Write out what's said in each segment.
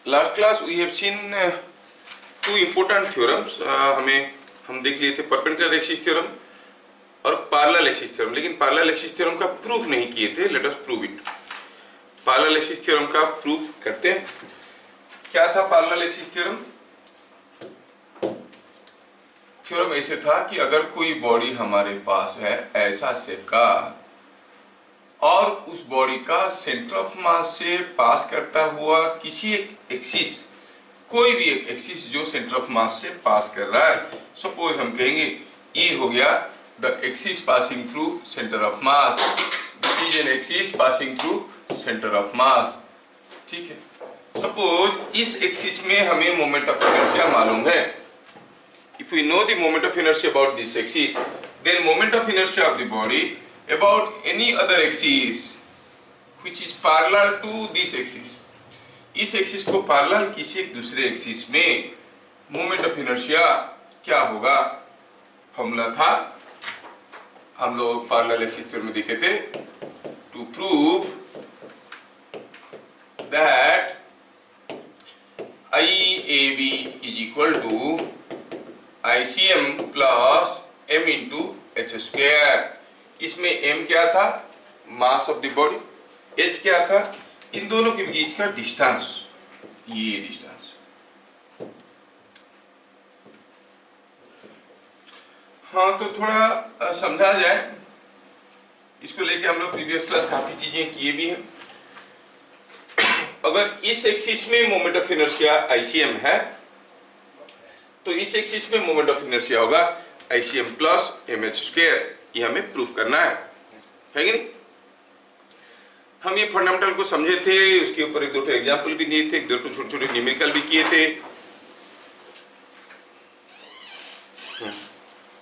Last class we have seen two important theorems. हम देख लिए थे परपेंडिकुलर एक्सिस थ्योरम और पैरेलल एक्सिस थ्योरम, लेकिन पैरेलल एक्सिस थ्योरम का प्रूफ नहीं किए थे. Let us prove it. Parallel axis theorem का प्रूफ करते हैं. क्या था पैरेलल एक्सिस थ्योरम? थ्योरम ऐसे था कि अगर कोई बॉडी हमारे पास है ऐसा शेप का और उस बॉडी का सेंटर ऑफ मास से पास करता हुआ किसी एक एक्सिस, कोई भी एक एक्सिस जो सेंटर ऑफ मास से पास कर रहा है, सपोज हम कहेंगे ये हो गया the axis passing through centre of mass, this is an axis passing through centre of मास. ठीक है, सपोज इस एक्सिस में हमें मोमेंट ऑफ इनर्शिया मालूम है. If we know the moment of inertia about this axis, then moment of inertia of the body about any other axis which is parallel to this axis, इस axis को parallel किसी एक दूसरे axis में moment of inertia क्या होगा? Formula था, हम लोग पैरेलल एक्सिस थ्योरम में देखे थे. To prove that IAB is equal to ICM plus m into h square. इसमें m क्या था? Mass of the body. h क्या था? इन दोनों के बीच का डिस्टेंस, ये डिस्टेंस. हाँ, तो थोड़ा समझा जाए इसको लेके. हम लोग प्रीवियस क्लास काफी चीजें किए भी हैं. अगर इस एक्सिस में मोमेंट ऑफ इनर्शिया ICM है तो इस एक्सिस में मोमेंट ऑफ इनर्शिया होगा ICM प्लस mh स्क्वायर. ये हमें प्रूफ करना है कि नहीं? हम ये फंडामेंटल को समझे थे, उसके ऊपर एक दो एग्जाम्पल भी दिए थे, एक दो छोटे छोटे न्यूमेरिकल भी किए थे.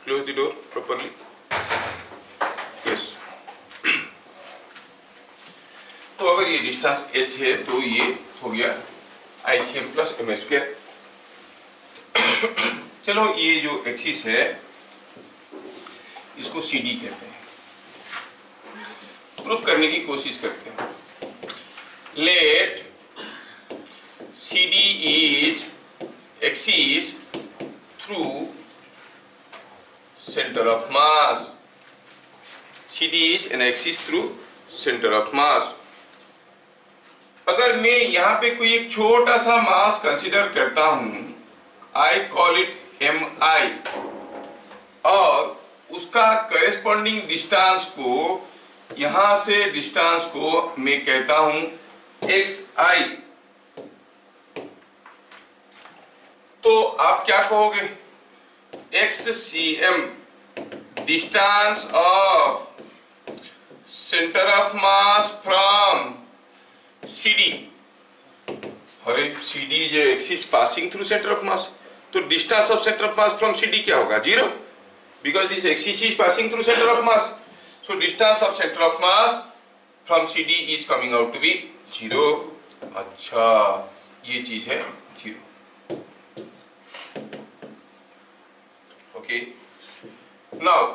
Close the door properly. Yes. तो अगर ये डिस्टेंस h है तो ये हो गया ICM प्लस mh स्क्वायर. चलो, ये जो एक्सिस है इसको CD कहते हैं. प्रूफ करने की कोशिश करते हैं. Let CD is axis through centre of mass. CD is an axis through centre of mass. अगर मैं यहाँ पे कोई एक छोटा सा मास कंसीडर करता हूं, I call it MI, और उसका करेस्पॉन्डिंग डिस्टेंस को, यहां से डिस्टेंस को मैं कहता हूं XI, तो आप क्या कहोगे? XCM, distance of centre of mass from CD. अरे CD जो axis passing through centre of mass, तो distance of centre of mass from CD क्या होगा? 0, because this axis is passing through centre of mass. So distance of centre of mass from CD is coming out to be 0. अच्छा, ये चीज है 0. Okay, now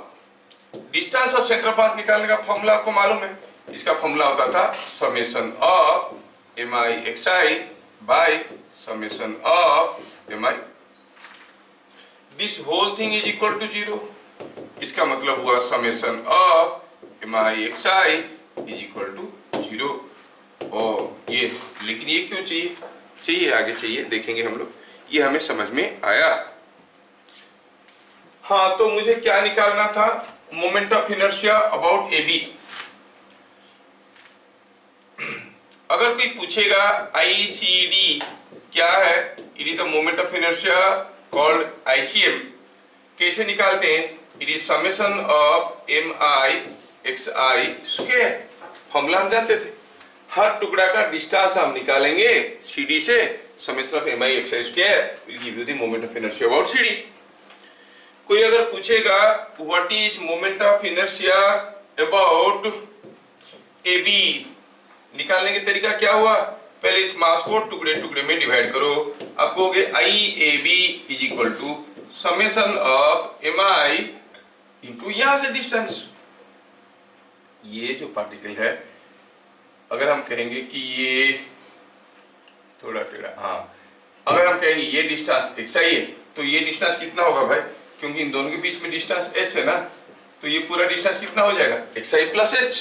distance of centre of mass निकालने का formula आपको मालूम है. इसका फॉर्मूला होता था summation of MI by summation of MI. This whole thing is equal to 0. इसका मतलब हुआ summation of MI is equal to 0. और ये, लेकिन ये क्यों चाहिए? चाहिए, आगे चाहिए, देखेंगे हम लोग. ये हमें समझ में आया. हाँ, तो मुझे क्या निकालना था? Moment of inertia about AB. अगर कोई पूछेगा ICD क्या है, it is the moment of inertia called ICM. कैसे निकालते हैं? It is summation of MI XI square. Formula हम जानते थे. हर टुकड़ा का डिस्टेंस हम निकालेंगे CD से. Summation of MI XI square will give you the moment of inertia about CD. कोई अगर पूछेगा what is moment of inertia about AB, निकालने का तरीका क्या हुआ? पहले इस मास को टुकड़े टुकड़े में डिवाइड करो. अब कहोगे IAB is equal to summation of MI into यहां से डिस्टेंस. ये जो पार्टिकल है, अगर हम कहेंगे कि ये थोड़ा टेढ़ा, हाँ। अगर हम कहेंगे ये डिस्टेंस xi है तो ये डिस्टेंस कितना होगा भाई, क्योंकि इन दोनों के बीच में डिस्टेंस h है ना, तो ये पूरा डिस्टेंस कितना हो जाएगा xi plus h।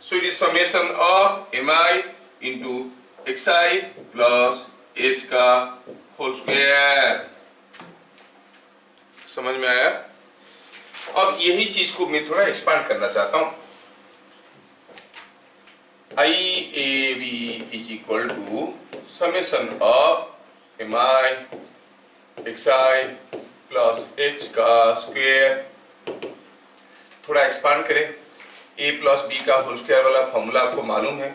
So it is summation of mi into xi plus h का होल स्क्वायर। समझ में आया? अब यही चीज को मैं थोड़ा एक्सपांड करना चाहता हूं। IAB is equal to summation of mi xi plus h का स्क्वायर। थोड़ा एक्सपांड करें, a प्लस b का होल स्क्वायर वाला फॉर्मूला आपको मालूम है।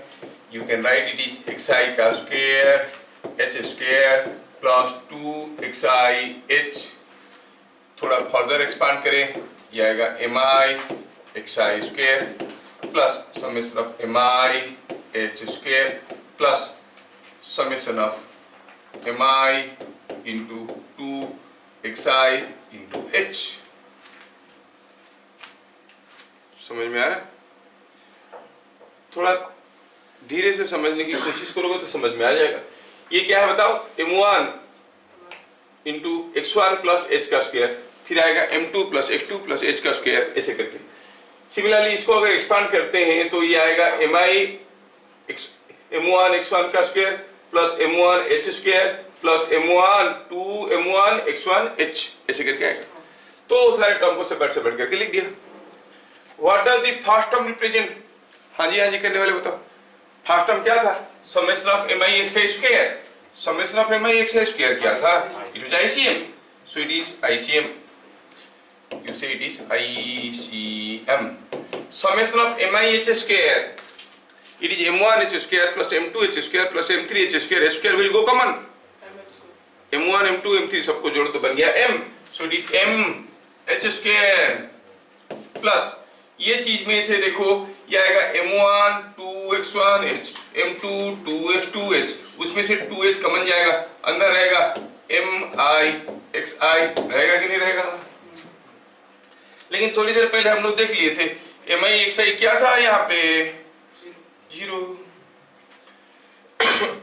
You can write it is xi का square h square plus 2xi h। थोड़ा फर्दर एक्सपांड करें, ये आएगा mi xi square plus summation of mi h square plus summation of mi into 2xi into h। समझ में आ रहा? थोड़ा धीरे से समझने की कोशिश करोगे तो समझ में आ जाएगा। ये क्या है बताओ, m1 into x1 plus h का स्क्वायर, फिर आएगा m2 plus x2 plus h का स्क्वायर, ऐसे करके। सिमिलरली इसको अगर एक्सपांड करते हैं तो ये आएगा m1 x1 का square plus m1 h square plus m1 2m1 x1 h, ऐसे करके आएगा। तो सारे टर्म को सेपरेट करके लिख दिया। What does the first term represent? हाँ जी करने वाले बताओ, फर्स्ट टर्म क्या था? Summation of mi xi square. Summation of mi xi square क्या था? It is ICM, so it is ICM, you say it is ICM. Summation of mi h square, it is m1 h square plus m2 h square plus m3 h square, h square will go common, m1 m2 m3 सबको जोड़ो तो बन गया m, so it is m h square plus ये चीज में से देखो ये आएगा m1 2x1 h, m2 2x2 h, उसमें से 2h कमन जाएगा, अंदर रहेगा mi xi, रहेगा कि नहीं रहेगा? लेकिन थोड़ी देर पहले हम लोग देख लिए थे mi xi क्या था यहाँ पे 0,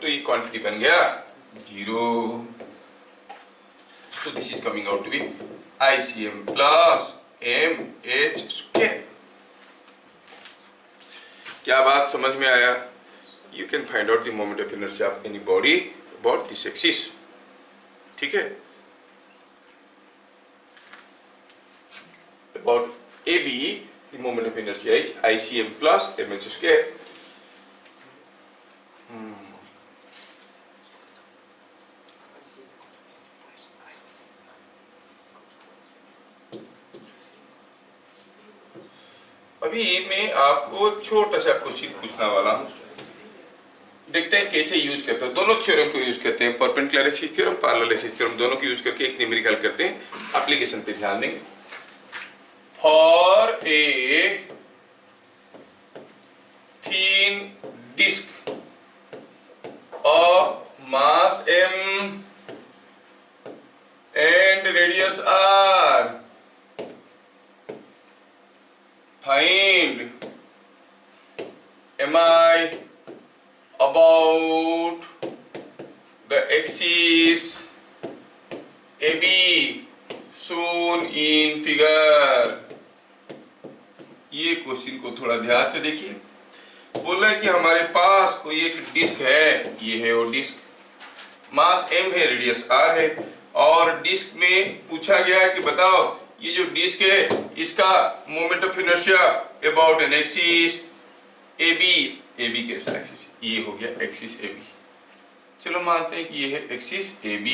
तो ये क्वांटिटी बन गया 0। तो this is coming out to be ICM plus mh square. क्या बात समझ में आया? You can find out the moment of inertia of any body about this axis. ठीक है, about AB, the moment of inertia is ICM plus mh square. अभी मैं आपको छोटा सा क्वेश्चन पूछने वाला हूं, देखते हैं कैसे यूज करते हैं। दोनों थ्योरम को यूज करते हैं, perpendicular axis theorem, parallel axis theorem, दोनों को यूज करके एक न्यूमेरिकल करते हैं। एप्लीकेशन पे ध्यान देंगे। For a thin disk of mass m and radius r, find mi about the axis AB shown in figure। ये क्वेश्चन को थोड़ा ध्यान से देखिए। बोल रहा है कि हमारे पास कोई एक डिस्क है, ये है वो डिस्क, मास m है, रेडियस r है, और डिस्क में पूछा गया है कि बताओ ये जो डिस्क है इसका moment of inertia about an axis AB। AB कैसा एक्सिस? ये हो गया एक्सिस AB। चलो मानते हैं कि ये है एक्सिस AB।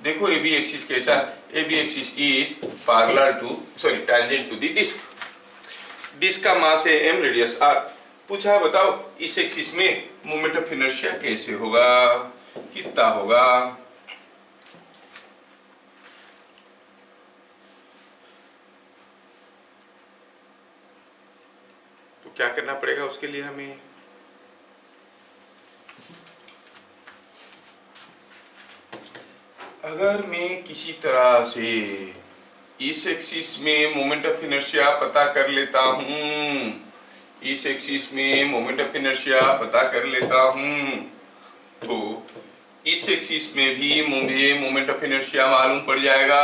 देखो AB एक्सिस कैसा? AB axis is parallel to tangent to the disc. Disc का मास है m, रेडियस r। पूछा बताओ इस एक्सिस में मोमेंट ऑफ इनर्शिया कैसे होगा, कितना होगा? तो क्या करना पड़ेगा उसके लिए हमें? अगर मैं किसी तरह से इस एक्सिस में मोमेंट ऑफ इनर्शिया पता कर लेता हूं, इस एक्सिस में मोमेंट ऑफ इनर्शिया पता कर लेता हूं, तो इस एक्सिस में भी मुझे मोमेंट ऑफ इनर्शिया मालूम पड़ जाएगा।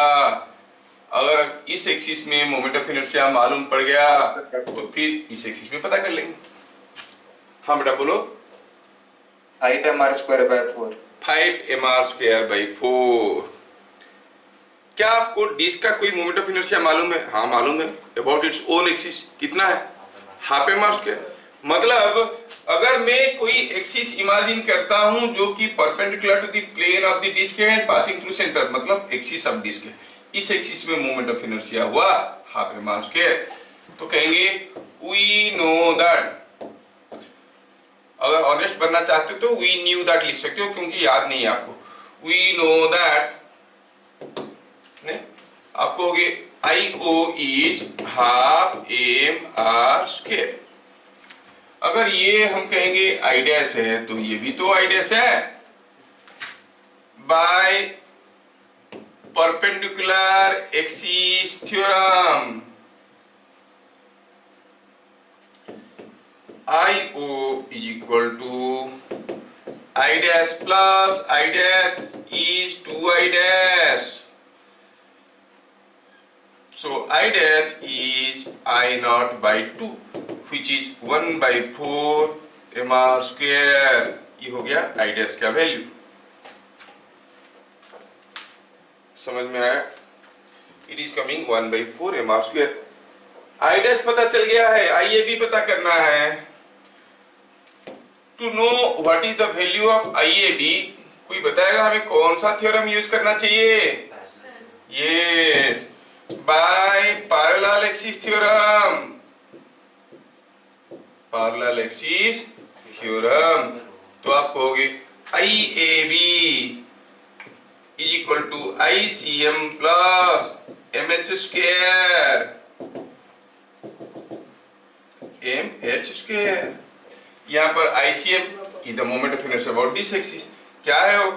अगर इस एक्सिस में मोमेंट ऑफ इनर्शिया मालूम पड़ गया तो फिर इस एक्सिस में पता कर लेंगे। हाँ बेटा बोलो। 5mr²/4। 5mr²/4। क्या आपको डिस्क का कोई मोमेंट ऑफ इनर्शिया मालूम है? हाँ मालूम है, अबाउट इट्स ओन एक्सिस। कितना है? 1/2 mr²। मतलब अगर मैं कोई एक्सिस इमेजिन करता हूं जो कि perpendicular to the plane of the disc है एंड पासिंग थ्रू सेंटर, मतलब एक्सिस ऑफ डिस्क है, इस एक्सिस में मोमेंट ऑफ इनर्शिया हुआ 1/2 mr²। तो कहेंगे वी नो दैट। अगर ऑनेस्ट बनना चाहते हो तो वी न्यू दैट लिख सकते हो क्योंकि याद नहीं है आपको। वी नो दैट नहीं, आपको हो गए IO इज 1/2 mr²। अगर ये हम कहेंगे I डैश है तो ये भी तो I डैश है by perpendicular axis theorem. IO is equal to I dash plus I dash is 2I dash. So I dash is I naught by 2 which is 1/4 mr²। ये हो गया I dash का वैल्यू। समझ में आया? It is coming 1/4 mr²। I dash पता चल गया है, IA भी पता करना है। To know what is the value of IAB, कोई बताएगा हमें कौन सा थ्योरम यूज करना चाहिए? Yes, by parallel axis theorem। parallel axis theorem। तो आप कहोगे IAB is equal to ICM plus MH²। यहाँ पर ICM is the moment of inertia about this axis। क्या है वो?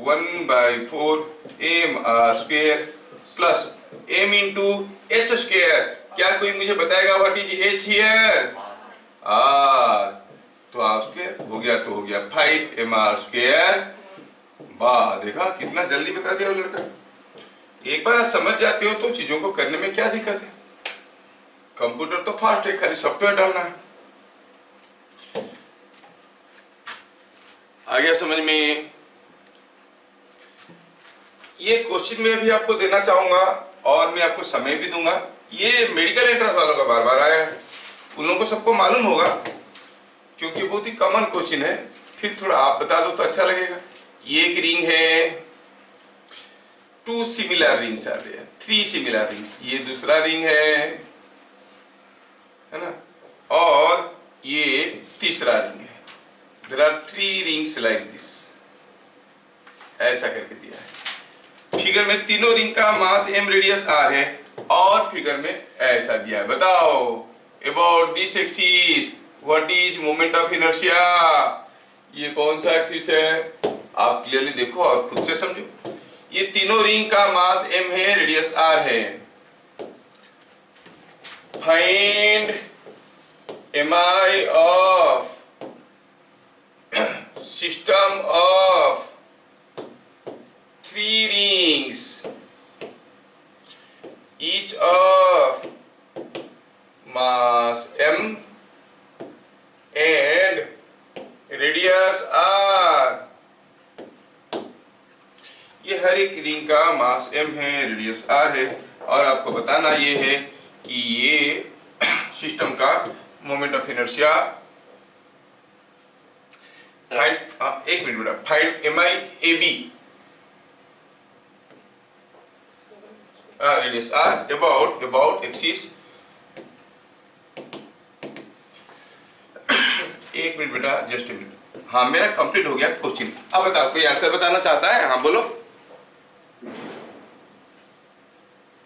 1/4 mr² plus m into h²। क्या कोई मुझे बताएगा what is h here? r। तो r² हो गया तो हो गया 5 mr²। वाह, देखा कितना जल्दी बता दिया वो लड़का। एक बार आप समझ जाते हो तो चीजों को करने में क्या दिक्कत है। कंप्यूटर तो फास्ट है, खाली सॉफ्टवेयर डालना है। आ गया समझ में? ये क्वेश्चन में भी आपको देना चाहूंगा और मैं आपको समय भी दूंगा। ये मेडिकल एंट्रेंस वालों का बार बार आया है, उन लोगों को सबको मालूम होगा क्योंकि बहुत ही कॉमन क्वेश्चन है। फिर थोड़ा आप बता दो तो अच्छा लगेगा। ये एक रिंग है, 2 similar rings are there, 3 similar rings. ये दूसरा रिंग है ना, और ये तीसरा रिंग है। There are 3 rings like this। ऐसा करके दिया है फिगर में। तीनों रिंग का मास m रेडियस r है और फिगर में ऐसा दिया है। बताओ about this axis what is moment of inertia? ये कौन सा एक्सिस है? आप क्लियरली देखो और खुद से समझो। ये तीनों रिंग का मास m है, रेडियस r है। Find mi of system of 3 rings each of mass m and radius r। ये हर एक रिंग का मास m है, रेडियस r है और आपको बताना ये है कि ये सिस्टम का मोमेंट ऑफ इनर्शिया। एक मिनट बेटा, find MIAB radius r about axis. एक मिनट बेटा, जस्ट ए मिनट। हाँ मेरा कंप्लीट हो गया क्वेश्चन। अब बताओ कोई आंसर बताना चाहता है? हाँ बोलो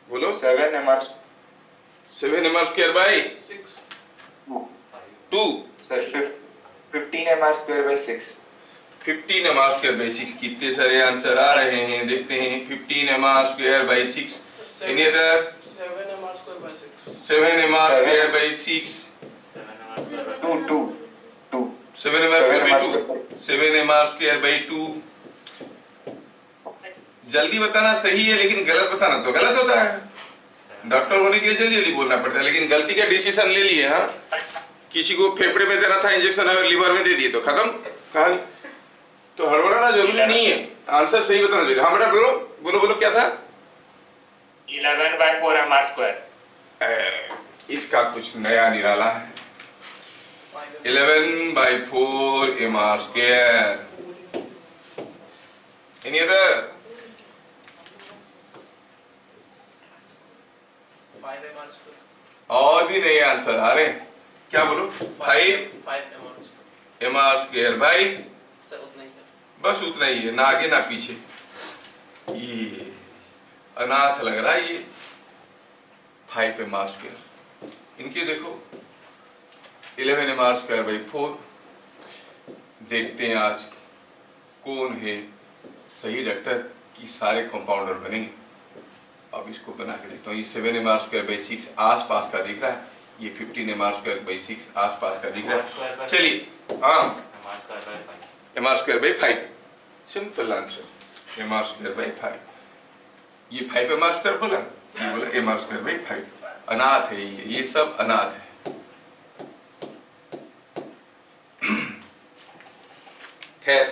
बोलो। 7 mr²/6 2 15 mr²/6। 15 mr²/6। कितने सारे आंसर आ रहे हैं देखते हैं। 15 mr²/6। Any other? 7 mr²/6। 7 mr²/6। 2 7 mr²/2। 7 mr²/2। जल्दी बताना सही है, लेकिन गलत बताना तो गलत होता है। डॉक्टर होने के लिए जल्दी जल्दी बोलना पड़ता है, लेकिन गलती का डिसीजन ले लिए। हाँ, किसी को फेफड़े में देना था इंजेक्शन, अगर लिवर में दे दिए तो खत्म कहानी। तो हड़बड़ाना जरूरी नहीं है, आंसर सही बताना जरूरी। हाँ बेटा बोलो बोलो बोलो, क्या था? 11/4 mr square। इसका कुछ नया निराला है। 11/4 mr square। Any other? 5 mr square। और भी नए आंसर आ रहे हैं। क्या बोलो? 5 5 mr square। mr square by, sir उतना ही है। बस उतना ही है, ना आगे ना पीछे। ये अनाथ लग रहा है ये। 5 mr square, इनके देखो 11 mr square बाई 4। देखते हैं आज कौन है सही डॉक्टर कि सारे कंपाउंडर बनेंगे। अब इसको बना के देखता हूँ। ये 7 mr square बाई 6 आसपास का दिख रहा है, ये 15 mr square बाई 6 आसपास का दिख रहा है। चलिए, हाँ, mr square by 5, simple answer, mr square by 5। ये 5 mr square बोला, ये बोला mr square बाई 5। अनाथ है ये सब अनाथ है। खैर,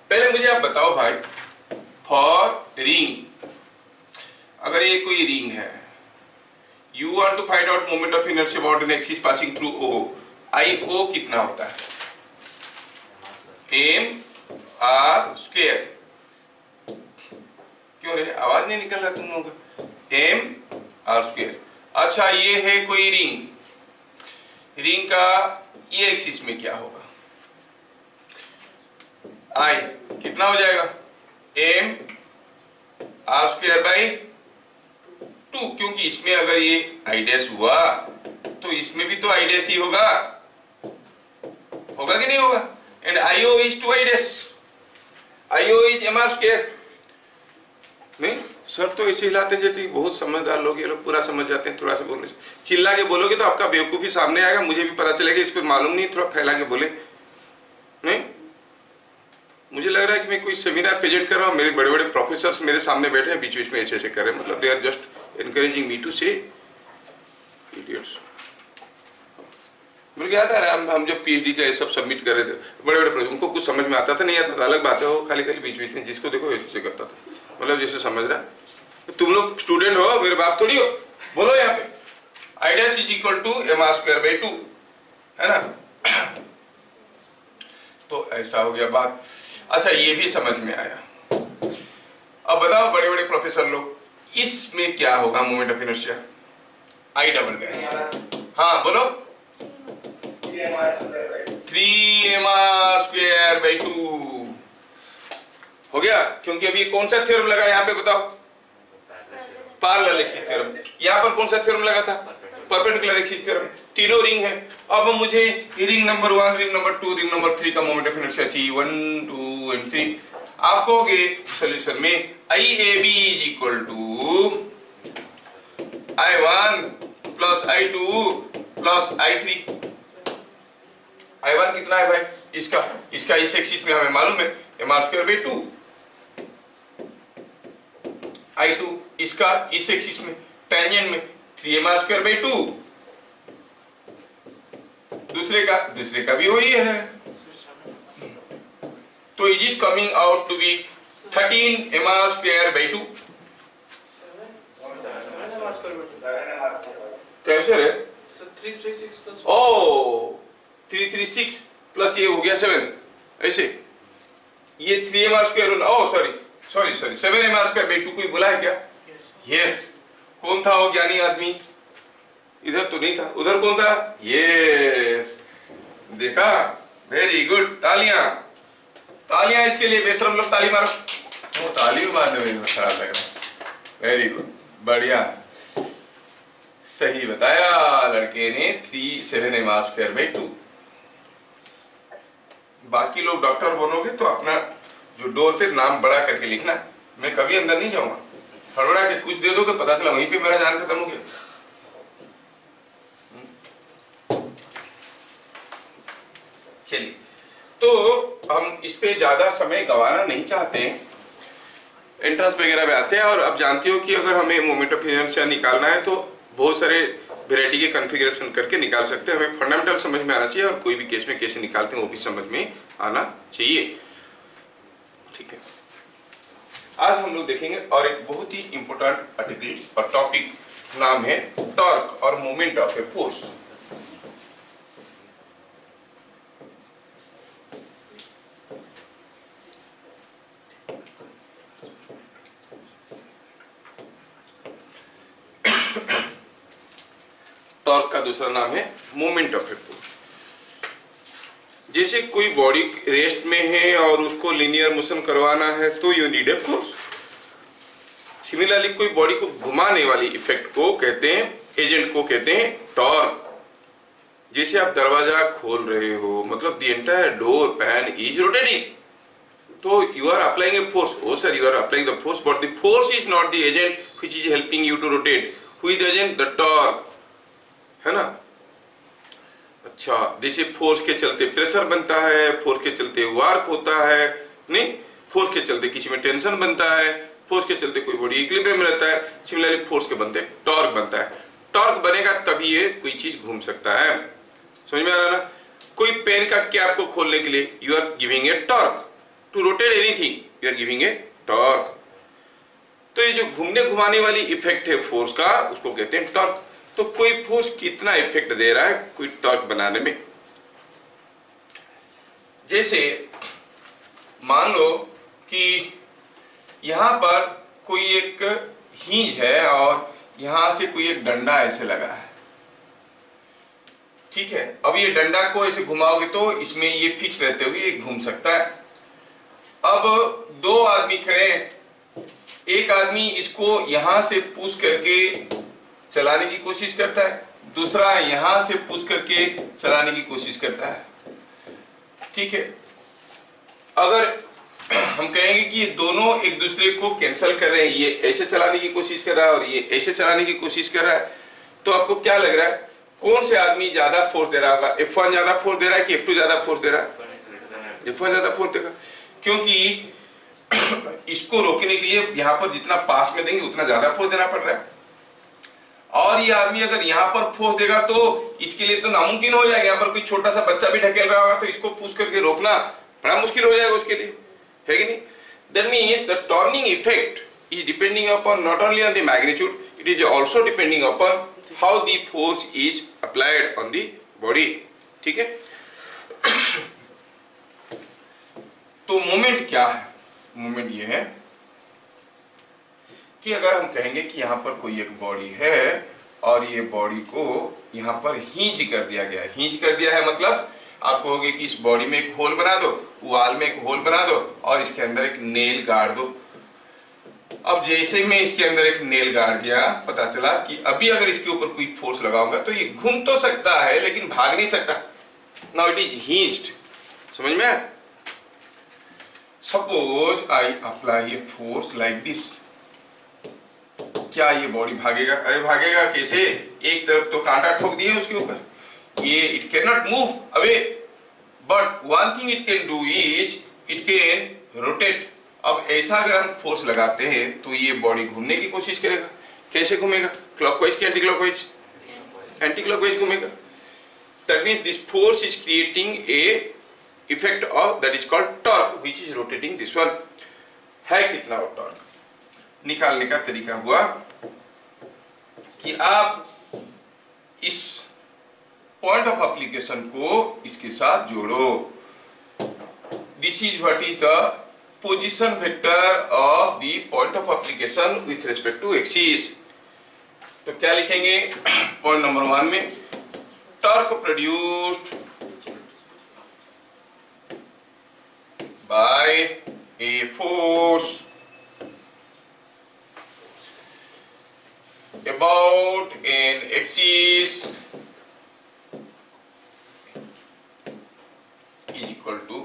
पहले मुझे आप बताओ भाई, फॉर रिंग, अगर ये कोई रिंग है, you want to find out moment of inertia about an axis passing through O, I O कितना होता है? m r square. क्यों रे, आवाज नहीं निकल रहा तुम लोगों का? m r square. अच्छा, ये है कोई रिंग, रिंग का ये एक्सिस में क्या होगा? आई कितना हो जाएगा? m r स्क्वायर बाई 2, क्योंकि इसमें अगर ये आई डैश हुआ तो इसमें भी तो आई डैश ही होगा, होगा कि नहीं होगा? And I O is 2 I dash, I O is mr square. नहीं सर, तो ऐसे हिलाते जाते, बहुत समझदार लोग ये लोग पूरा समझ जाते हैं। थोड़ा सा बोलने से, चिल्ला के बोलोगे तो आपका बेवकूफी सामने आएगा, मुझे भी पता चलेगा इसको मालूम नहीं, थोड़ा फैला के बोले। नहीं, मुझे लग रहा है कि मैं कोई सेमिनार प्रेजेंट कर रहा हूँ, मेरे बड़े बड़े प्रोफेसर्स मेरे सामने बैठे हैं, बीच बीच में ऐसे ऐसे कर रहे हैं, मतलब they are just encouraging me to say idiots. मुझे याद आ रहा है, हम जब पीएचडी का ये सब सबमिट कर रहे थे, बड़े बड़े प्रोजेक्ट, उनको कुछ समझ में आता था नहीं आता था, अलग बात है, वो खाली खाली बीच बीच में जिसको देखो ऐसे करता था, मतलब जैसे समझ रहा है। तुम लोग स्टूडेंट हो, मेरे बाप थोड़ी हो। बोलो यहाँ पे, I dash is equal to mr square by 2, है ना? तो ऐसा हो गया बात। अच्छा, ये भी समझ में आया। अब बताओ बड़े बड़े प्रोफेसर लोग, इसमें क्या होगा moment of inertia? I double dash, हाँ बोलो, 3mr स्क्वायर बाई 2 हो गया। क्योंकि अभी कौन सा थ्योरम लगा यहाँ पे बताओ? Parallel axis theorem. यहाँ पर कौन सा थ्योरम लगा था? Perpendicular axis theorem. तीनों रिंग है। अब मुझे ring number 1, ring number 2, ring number 3 का मोमेंट ऑफ इनर्शिया चाहिए, 1, 2 एंड 3। आप कहोगे सॉल्यूशन में IAB is equal to I1 plus I2 plus I3। I1 कितना है भाई? इसका इस एक्सिस में हमें मालूम है mr स्क्वायर बाई 2। I2 इसका इस एक्सिस में टेंजेंट में 3mr स्क्वायर बाई 2। दूसरे का भी वही है। तो is it coming out to be 13mr square by 2? 7 mr square by 2। कैसे रे? सर 336 प्लस ओ 336 प्लस ये हो गया 7, ऐसे ये 3mr square, oh sorry 7mr square by 2 कोई बोला है क्या? यस। कौन था वो ज्ञानी आदमी? इधर तो नहीं था, उधर कौन था? यस, देखा, वेरी गुड, तालियां इसके लिए। बेशरम लोग ताली मारो। वो ताली मारने में खराब लग रहा है। वेरी गुड, बढ़िया, सही बताया लड़के ने, 7mr स्क्वायर बाई 2। बाकी लोग डॉक्टर बनोगे तो अपना जो डोर पे नाम बड़ा करके लिखना, मैं कभी अंदर नहीं जाऊंगा। हड़बड़ा के कुछ दे दोगे, पता चला वहीं पे मेरा जान खत्म हो गया। चलिए, तो हम इस पे ज्यादा समय गंवाना नहीं चाहते हैं। एंट्रेंस वगैरह में आते हैं। और अब जानती हो कि अगर हमें मोमेंट ऑफ इनर्शिया निकालना है तो बहुत सारे वेराइटी के कॉन्फ़िगरेशन करके निकाल सकते हैं। हमें फंडामेंटल समझ में आना चाहिए और कोई भी केस में कैसे निकालते हैं वो भी समझ में आना चाहिए। ठीक है, आज हम लोग देखेंगे और एक बहुत ही इंपॉर्टेंट आर्टिकल और टॉपिक नाम है टॉर्क और moment of a force. Torque का दूसरा नाम है मोमेंट ऑफ ए फोर्स। जैसे कोई बॉडी रेस्ट में है और उसको लीनियर मोशन करवाना है तो you need a force. Similarly कोई बॉडी को घुमाने वाली इफेक्ट को कहते हैं, एजेंट को कहते हैं टॉर्क। जैसे आप दरवाजा खोल रहे हो, मतलब the entire door pane is rotating, तो you are applying a force. Oh sir, you are applying the force, but the force is not the agent which is helping you to rotate. Who is the agent? The torque, है ना। अच्छा, जैसे force के चलते pressure बनता है, force के चलते वर्क होता है, नहीं, फोर्स के चलते किसी में टेंशन बनता है, फोर्स के चलते कोई बॉडी इक्विलिब्रियम में रहता है। सिमिलरली फोर्स के बनते टॉर्क बनता है। टॉर्क बनेगा तभी ये कोई चीज घूम सकता है। समझ में आ रहा है ना। कोई पेन का कैप को खोलने के लिए you are giving a torque. To rotate anything you are giving a torque. तो ये जो घूमने घुमाने वाली इफेक्ट है फोर्स का, उसको कहते हैं टॉर्क। तो कोई फोर्स कितना इफेक्ट दे रहा है कोई टॉर्क बनाने में। जैसे मान लो कि यहां पर कोई एक हिंज है और यहां से कोई एक डंडा ऐसे लगा है, ठीक है। अब ये डंडा को ऐसे घुमाओगे तो इसमें ये फिक्स रहते हुए ये घूम सकता है। अब दो आदमी खड़े हैं, एक आदमी इसको यहां से पुश करके चलाने की कोशिश करता है, दूसरा यहां से पुश करके चलाने की कोशिश करता है, ठीक है। अगर हम कहेंगे कि ये दोनों एक दूसरे को कैंसिल कर रहे हैं, ये ऐसे चलाने की कोशिश कर रहा है और ये ऐसे चलाने की कोशिश कर रहा है, तो आपको क्या लग रहा है कौन से आदमी ज्यादा फोर्स दे रहा होगा? F1 ज्यादा फोर्स दे रहा है कि F2 ज्यादा फोर्स दे रहा है? F1 ज्यादा फोर्स देगा, क्योंकि इसको रोकने के लिए यहां पर जितना पास में देंगे उतना ज्यादा फोर्स देना पड़ रहा है। और ये आदमी अगर यहाँ पर फोर्स देगा तो इसके लिए तो नामुमकिन हो जाएगा। यहाँ पर कोई छोटा सा बच्चा भी ढकेल रहा होगा तो इसको पुश करके रोकना बड़ा मुश्किल हो जाएगा उसके लिए, है कि नहीं। That means the turning effect is depending upon not only on the magnitude, it is also depending upon how the force is applied on the body, ठीक है। तो मोमेंट क्या है? मोमेंट ये है कि अगर हम कहेंगे कि यहाँ पर कोई एक बॉडी है और ये बॉडी को यहाँ पर हिंज कर दिया गया है। हिंज कर दिया है मतलब आप कहोगे कि इस बॉडी में एक होल बना दो, वॉल में एक होल बना दो और इसके अंदर एक नेल गाड़ दो। अब जैसे मैं इसके अंदर एक नेल गाड़ दिया, पता चला कि अभी अगर इसके ऊपर कोई फोर्स लगाऊंगा तो ये घूम तो सकता है लेकिन भाग नहीं सकता। नाउ इट इज हिंज्ड, समझ में आया। Suppose I apply a force like this, क्या ये बॉडी भागेगा? अरे भागेगा कैसे? एक तरफ तो कांटा ठोक दिए उसके ऊपर, ये it can not move away, but one thing it can do is it can rotate. अब ऐसा अगर हम फोर्स लगाते हैं तो ये बॉडी घूमने की कोशिश करेगा। कैसे घूमेगा? क्लॉकवाइज की एंटी क्लॉकवाइज? एंटी क्लॉकवाइज घूमेगा। That means this force is creating a effect of that is called torque which is rotating this one. है कितना वो टॉर्क? निकालने का तरीका हुआ कि आप इस पॉइंट ऑफ एप्लीकेशन को इसके साथ जोड़ो। This is what is the position vector of the point of application with respect to axis. तो क्या लिखेंगे पॉइंट नंबर 1 में? Torque produced by a force about an axis is equal to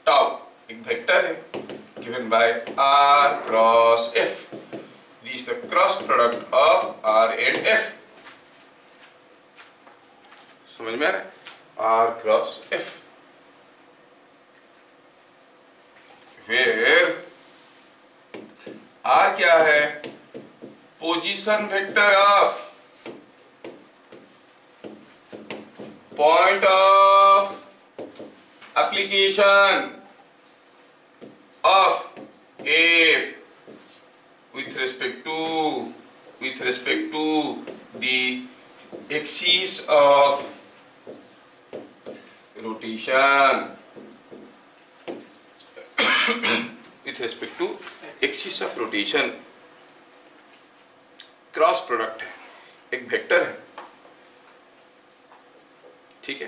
tau, एक vector है given by r cross f. This is the cross product of r and f. समझ में आ रहा है? r cross f, where क्या है? Position vector of point of application of F with respect to the axis of rotation with respect to axis of rotation. Cross product है, एक vector है, ठीक है।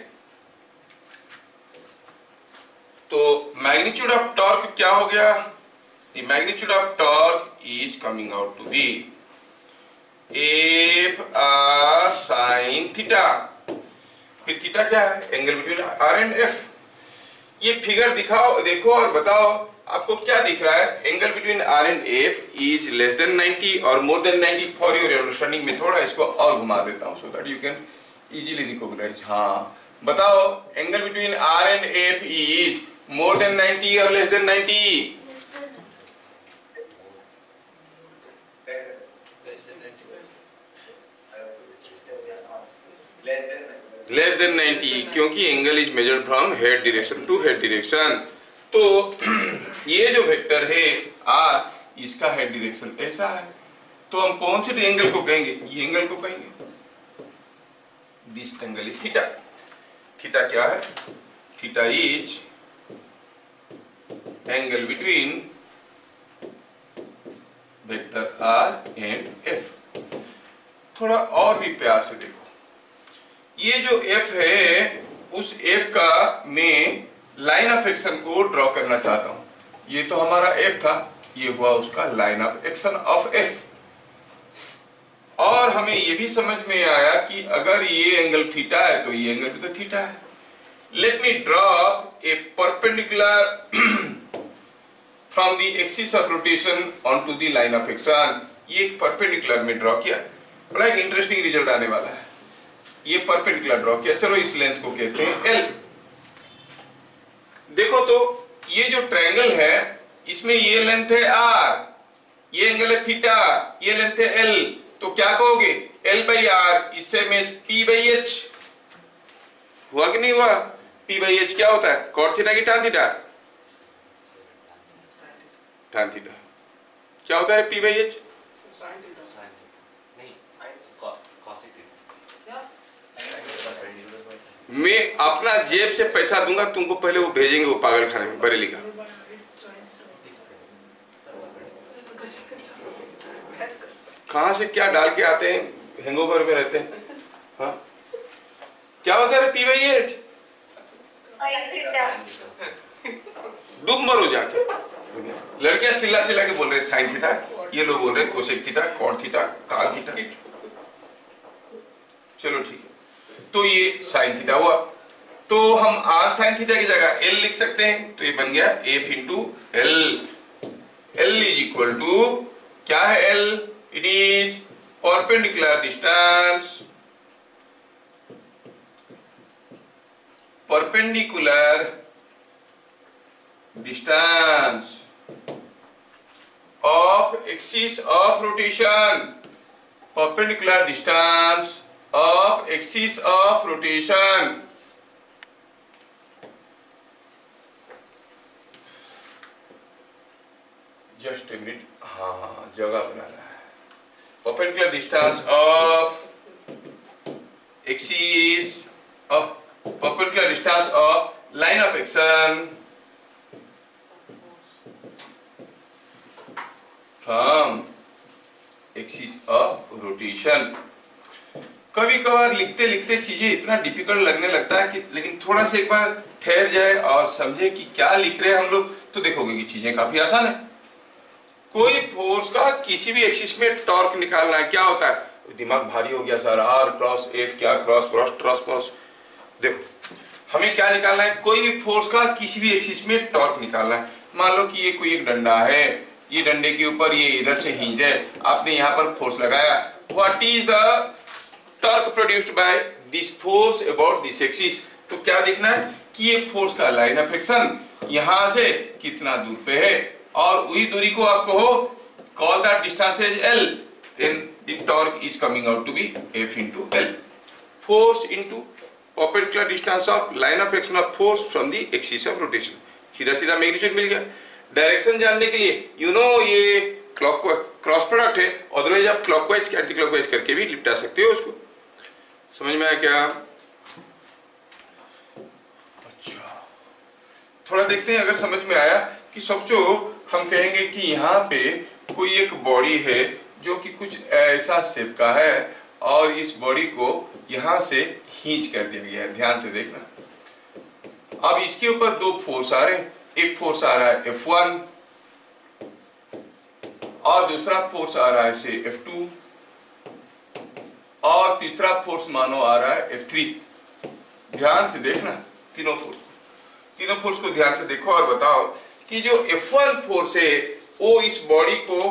तो मैग्नीट्यूड ऑफ टॉर्क क्या हो गया? The magnitude of torque is coming out to be F R sine theta. फिर थीटा क्या है? Angle between R and F. ये फिगर दिखाओ, देखो और बताओ आपको क्या दिख रहा है? Angle between R and F is less than 90 और more than 90 for your understanding. में थोड़ा इसको और घुमा देता हूं so that you can easily recognise. हाँ बताओ, angle between R and F is more than 90 और लेस देन 90? लेस देन 90, क्योंकि angle is measured from head direction to head direction. तो ये जो वेक्टर है आर, इसका हेड डायरेक्शन ऐसा है, तो हम कौन से एंगल को कहेंगे? ये एंगल को कहेंगे। This angle is theta. Theta क्या है? Theta is angle between vector R and F. थोड़ा और भी प्यार से देखो, ये जो एफ है, उस एफ का मैं लाइन ऑफ एक्शन को ड्रॉ करना चाहता हूं। ये तो हमारा एफ था, ये हुआ उसका line of action of F. और हमें ये भी समझ में आया कि अगर ये एंगल थीटा है तो ये एंगल भी तो थीटा है। Let me draw a perpendicular from the axis of rotation on to the line of action. ये एक परपेंडिकुलर में ड्रॉ किया, बड़ा एक इंटरेस्टिंग रिजल्ट आने वाला है। ये परपेंडिकुलर ड्रॉ किया, चलो इस लेंथ को कहते हैं एल। देखो तो ये जो ट्रायंगल है, इसमें ये लेंथ है आर, ये एंगल है थीटा, ये लेंथ है एल। तो क्या कहोगे? एल बाई आर, इससे में पी बाई एच। हुआ कि नहीं हुआ? पी बाई एच क्या होता है? कॉट थीटा की टैन थीटा? Tan theta. क्या होता है P by H? Sine theta. मैं अपना जेब से पैसा दूंगा तुमको, पहले वो भेजेंगे वो पागल खाने में बरेली का। कहां से क्या डाल के आते हैं, हैंगओवर में रहते हैं। हाँ क्या होता है पी बाई एच? डूब मरो जाके। लड़कियां चिल्ला चिल्ला के बोल रहे साइन थीटा, ये लोग बोल रहे कोसेक थीटा, कॉट थीटा, कान थीटा। चलो ठीक है, तो ये साइन थीटा हुआ। तो हम आर साइन थीटा की जगह एल लिख सकते हैं, तो ये बन गया F into L. L is equal to क्या है? L it is perpendicular distance, perpendicular distance of axis of rotation, perpendicular distance of axis of rotation। Just a minute, हाँ जगह बनाना है। Perpendicular distance of axis of perpendicular distance of line of action from axis of rotation। कभी कभार लिखते लिखते चीजें इतना difficult लगने लगता है कि, लेकिन थोड़ा सा एक बार ठहर जाए और समझे कि क्या लिख रहे हैं हम लोग, तो देखोगे कि चीजें काफी आसान है। कोई फोर्स का किसी भी एक्सिस में टॉर्क निकालना है, क्या होता है? दिमाग भारी हो गया सर, आर क्रॉस एफ, क्या क्रॉस क्रॉस क्रॉस क्रॉस। देखो हमें क्या निकालना है? कोई भी फोर्स का किसी भी एक्सिस में टॉर्क निकालना है। मान लो कि ये कोई एक डंडा है, ये डंडे के ऊपर ये इधर से हिंज है, आपने यहाँ पर फोर्स लगाया। What is the torque produced by this force about this axis? तो क्या देखना है कि ये फोर्स का लाइन ऑफ एक्शन यहां से कितना दूर पे है, और वही दूरी को आप कहो call that distance as L, then the torque is coming out to be F into L. Force into perpendicular distance of line of action of force from the axis of rotation. सीधा सीधा magnitude मिल गया. Direction जानने के लिए ये cross product है, otherwise आप clockwise anti clockwise करके भी लिपटा सकते हो उसको. समझ में आया क्या? अच्छा, थोड़ा देखते हैं अगर समझ में आया कि समझो हम कहेंगे कि यहाँ पे कोई एक बॉडी है जो कि कुछ ऐसा शेप का है और इस बॉडी को यहाँ से खींच कर दिया गया है. ध्यान से देखना. अब इसके ऊपर दो फोर्स आ रहे हैं. एक फोर्स आ रहा है F1 और दूसरा फोर्स आ रहा है से F2 और तीसरा फोर्स मानो आ रहा है F3. ध्यान से देखना तीनों फोर्स को ध्यान से देखो और बताओ कि जो F1 फोर्स है वो इस बॉडी को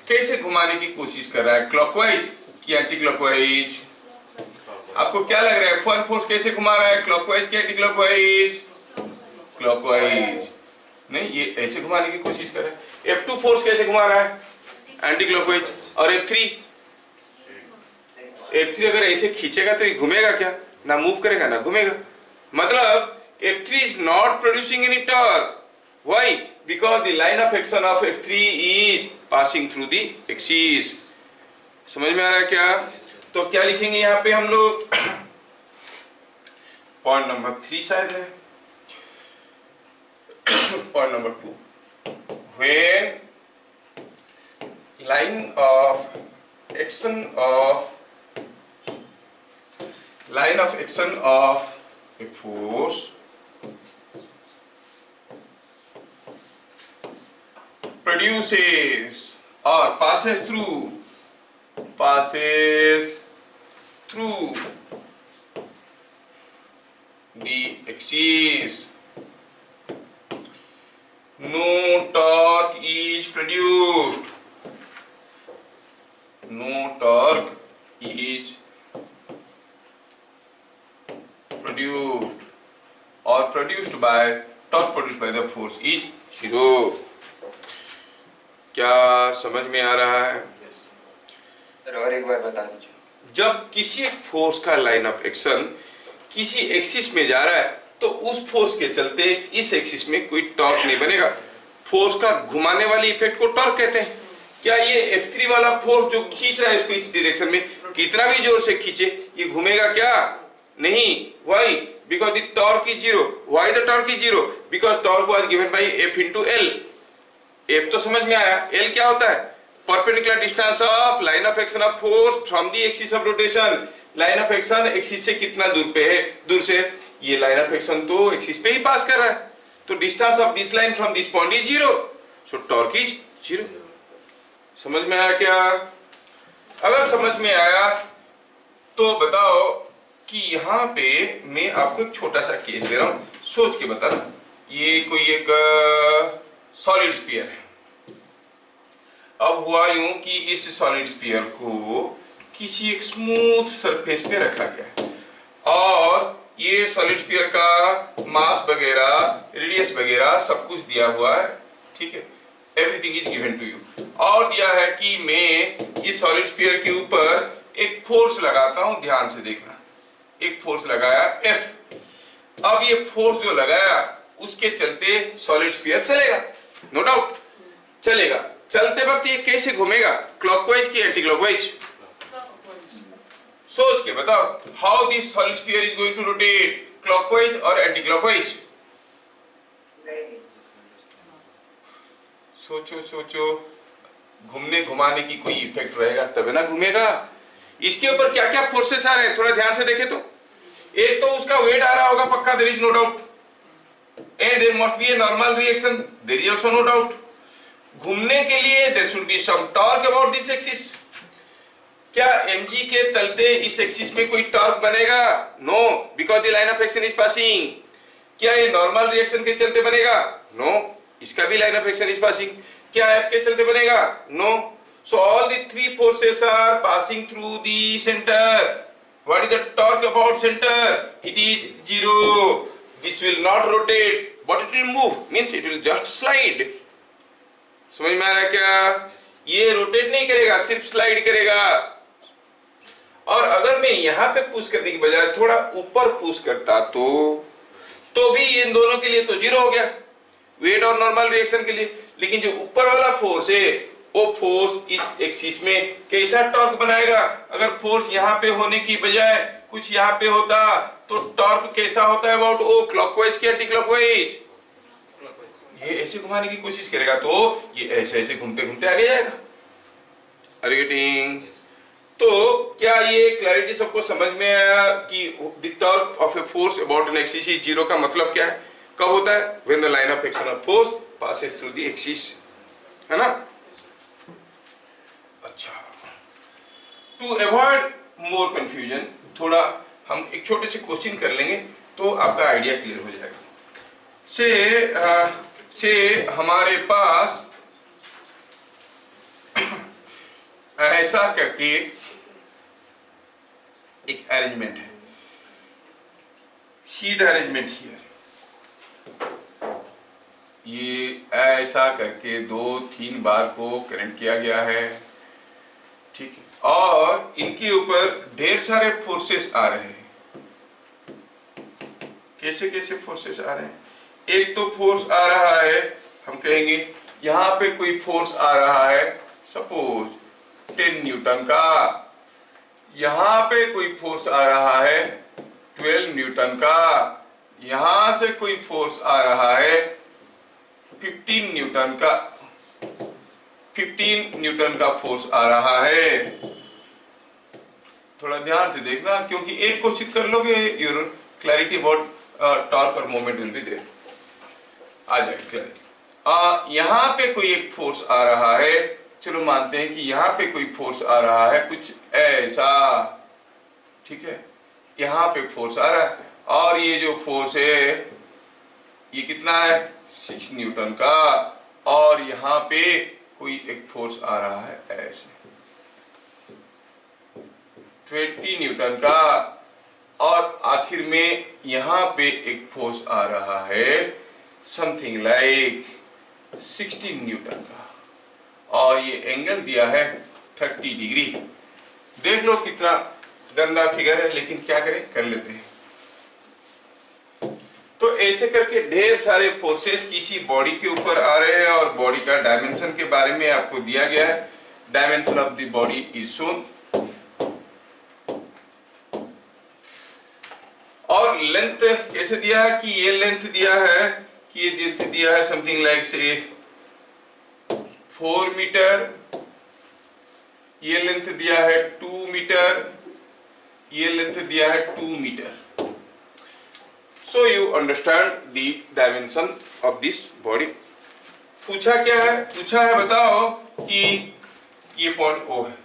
कैसे घुमाने की कोशिश कर रहा है, क्लॉकवाइज कि एंटी क्लॉकवाइज? आपको क्या लग रहा है F1 फोर्स कैसे घुमा रहा है, क्लॉकवाइज कि एंटी क्लॉकवाइज? क्लॉकवाइज. नहीं, ये ऐसे घुमाने की कोशिश कर रहा है. F2 फोर्स कैसे घुमा रहा है, एंटी क्लॉकवाइज. और F3 अगर ऐसे खींचेगा तो ये घूमेगा क्या? ना मूव करेगा ना घूमेगा. मतलब F3 is not producing any torque. Why? Because the line of action of F3 is passing through the axis. समझ में आ रहा है क्या? तो क्या लिखेंगे यहाँ पे हम लोग? पॉइंट नंबर 3 शायद है. Point number 2. When line of action of a force produces or passes through the axis, no torque is produced. No torque is produced or produced by torque produced by the force is 0. क्या समझ में आ रहा है? Sir और एक बार बता दीजिए. जब किसी एक फोर्स का लाइन ऑफ एक्शन किसी एक्सिस में जा रहा है तो उस फोर्स के चलते इस एक्सिस में कोई टॉर्क नहीं बनेगा. फोर्स का घुमाने वाली इफेक्ट को टॉर्क कहते हैं. क्या ये F3 वाला फोर्स जो खींच रहा है इसको इस डायरेक्शन में, कितना भी जोर से खींचे ये घूमेगा क्या? नहीं. Why? Because the torque is 0. Why the torque is 0? Because torque was given by F into L. F तो समझ में आया. L क्या होता है? Perpendicular distance of line of action of force from the axis of rotation. Line of action axis से कितना दूर पे है? दूर से. ये लाइन ऑफ एक्शन तो एक्सिस पे ही पास कर रहा है, तो distance of this line from this point is 0. So torque is 0. समझ में आया क्या? अगर समझ में आया तो बताओ कि यहाँ पे मैं आपको एक छोटा सा केस दे रहा हूँ, सोच के बताना. ये कोई एक सॉलिड स्फीयर है. अब हुआ यूं कि इस सॉलिड स्फीयर को किसी एक स्मूथ सरफेस पे रखा गया और ये सॉलिड स्फीयर का मास वगैरह, रेडियस वगैरह सब कुछ दिया हुआ है. ठीक है, everything is given to you. और दिया है कि मैं इस सॉलिड स्फीयर के ऊपर एक फोर्स लगाता हूं. ध्यान से देखना. एक फोर्स लगाया F. अब ये फोर्स जो लगाया उसके चलते सॉलिड स्फीयर चलेगा, नो डाउट चलेगा. चलते वक्त ये कैसे घूमेगा, क्लॉकवाइज की एंटी क्लॉकवाइज? सोच के बताओ. How this solid sphere is going to rotate, clockwise और एंटी क्लॉकवाइज? सोचो. घूमने घुमाने की कोई इफेक्ट रहेगा तब ना घूमेगा. इसके ऊपर क्या क्या फोर्सेस आ रहे हैं थोड़ा ध्यान से देखे तो. एक तो उसका वेट आ रहा होगा पक्का, there is no doubt. And there must be a normal reaction, there is also no doubt. घूमने के लिए there should be some torque about this axis. क्या mg के चलते इस एक्सिस में कोई टॉर्क बनेगा? No, because the line of action is passing. क्या ये नॉर्मल रिएक्शन के चलते बनेगा? नो, इसका भी line of action is passing. क्या F के चलते बनेगा? No. So all the three forces are passing through the centre. What is the torque about centre? It is 0. This will not rotate but it will move, means it will just slide. समझ में आ रहा है क्या? ये rotate नहीं करेगा, सिर्फ स्लाइड करेगा। और अगर मैं यहां पे पुश करने की बजाय थोड़ा ऊपर पुश करता तो भी इन दोनों के लिए तो जीरो हो गया, वेट और नॉर्मल रिएक्शन के लिए। लेकिन जो ऊपर वाला फोर्स है वो फोर्स इस एक्सिस में कैसा टॉर्क बनाएगा? अगर फोर्स यहाँ पे होने की बजाय कुछ यहाँ पे होता तो टॉर्क कैसा होता है अबाउट ओ, क्लॉकवाइज की एंटी क्लॉकवाइज? ये ऐसे घुमाने की कोशिश करेगा तो ये ऐसे ऐसे घूमते घूमते आगे जाएगा। Are you getting? तो क्या ये क्लैरिटी सबको समझ में आया कि the torque of a force about an axis is zero का मतलब क्या है? कब होता है? When the line of action of force passes through the axis, है ना? अच्छा, टू अवॉइड मोर कंफ्यूजन थोड़ा हम एक छोटे से क्वेश्चन कर लेंगे तो आपका आइडिया क्लियर हो जाएगा। से हमारे पास ऐसा करके एक अरेंजमेंट है, सीधा अरेंजमेंट हियर, ये ऐसा करके 2-3 बार को करंट किया गया है, ठीक है, और इनके ऊपर ढेर सारे फोर्सेस आ रहे हैं। कैसे कैसे फोर्सेस आ रहे हैं? एक तो फोर्स आ रहा है, हम कहेंगे यहां पे कोई फोर्स आ रहा है, सपोज 10 न्यूटन का, यहां पे कोई फोर्स आ रहा है 12 न्यूटन का, यहां से कोई फोर्स आ रहा है 15 न्यूटन का, 15 न्यूटन का फोर्स आ रहा है। थोड़ा ध्यान से देखना, क्योंकि एक क्वेश्चन कर लोगे योर क्लैरिटी अबाउट टॉर्क और मोमेंट विल बी देयर, आ जाएगी क्लैरिटी। यहां पे कोई एक फोर्स आ रहा है, चलो मानते हैं कि यहां पे कोई फोर्स आ रहा है कुछ ऐसा, ठीक है, यहां पे फोर्स आ रहा है और ये जो फोर्स है ये कितना है 6 न्यूटन का, और यहां पे कोई एक फोर्स आ रहा है ऐसे 20 न्यूटन का, और आखिर में यहां पे एक फोर्स आ रहा है समथिंग लाइक 16 न्यूटन का, और ये एंगल दिया है 30 डिग्री। देख लो कितना गंदा फिगर है, लेकिन क्या करें, कर लेते हैं। तो ऐसे करके ढेर सारे फोर्सेस किसी बॉडी के ऊपर आ रहे हैं, और बॉडी का डायमेंशन के बारे में आपको दिया गया है। Dimension of the body is shown, और लेंथ कैसे दिया है कि ये लेंथ दिया है कि ये लेंथ दिया है समथिंग लाइक से 4 मीटर, ये लेंथ दिया है 2 मीटर, ये लेंथ दिया है 2 metre. So you understand the dimension of this body. पूछा क्या है? पूछा है बताओ कि ये पॉइंट O है।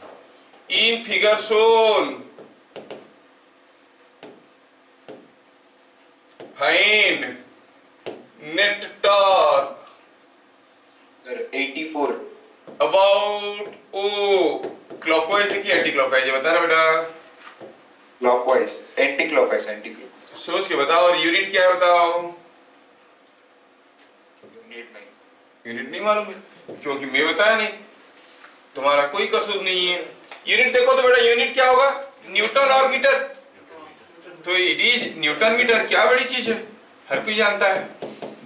In figure shown, find net torque 84 about O. Clockwise है कि एंटी क्लॉकवाइज है, बता रहा बेटा? Clockwise, anticlockwise, anti clockwise. सोच के बताओ। और यूनिट क्या है बताओ? यूनिट नहीं मालूम है, क्योंकि मैं बताया नहीं, तुम्हारा कोई कसूर नहीं है। यूनिट देखो तो बेटा, यूनिट क्या होगा? न्यूटन और मीटर। तो इट इज न्यूटन मीटर, क्या बड़ी चीज है, हर कोई जानता है।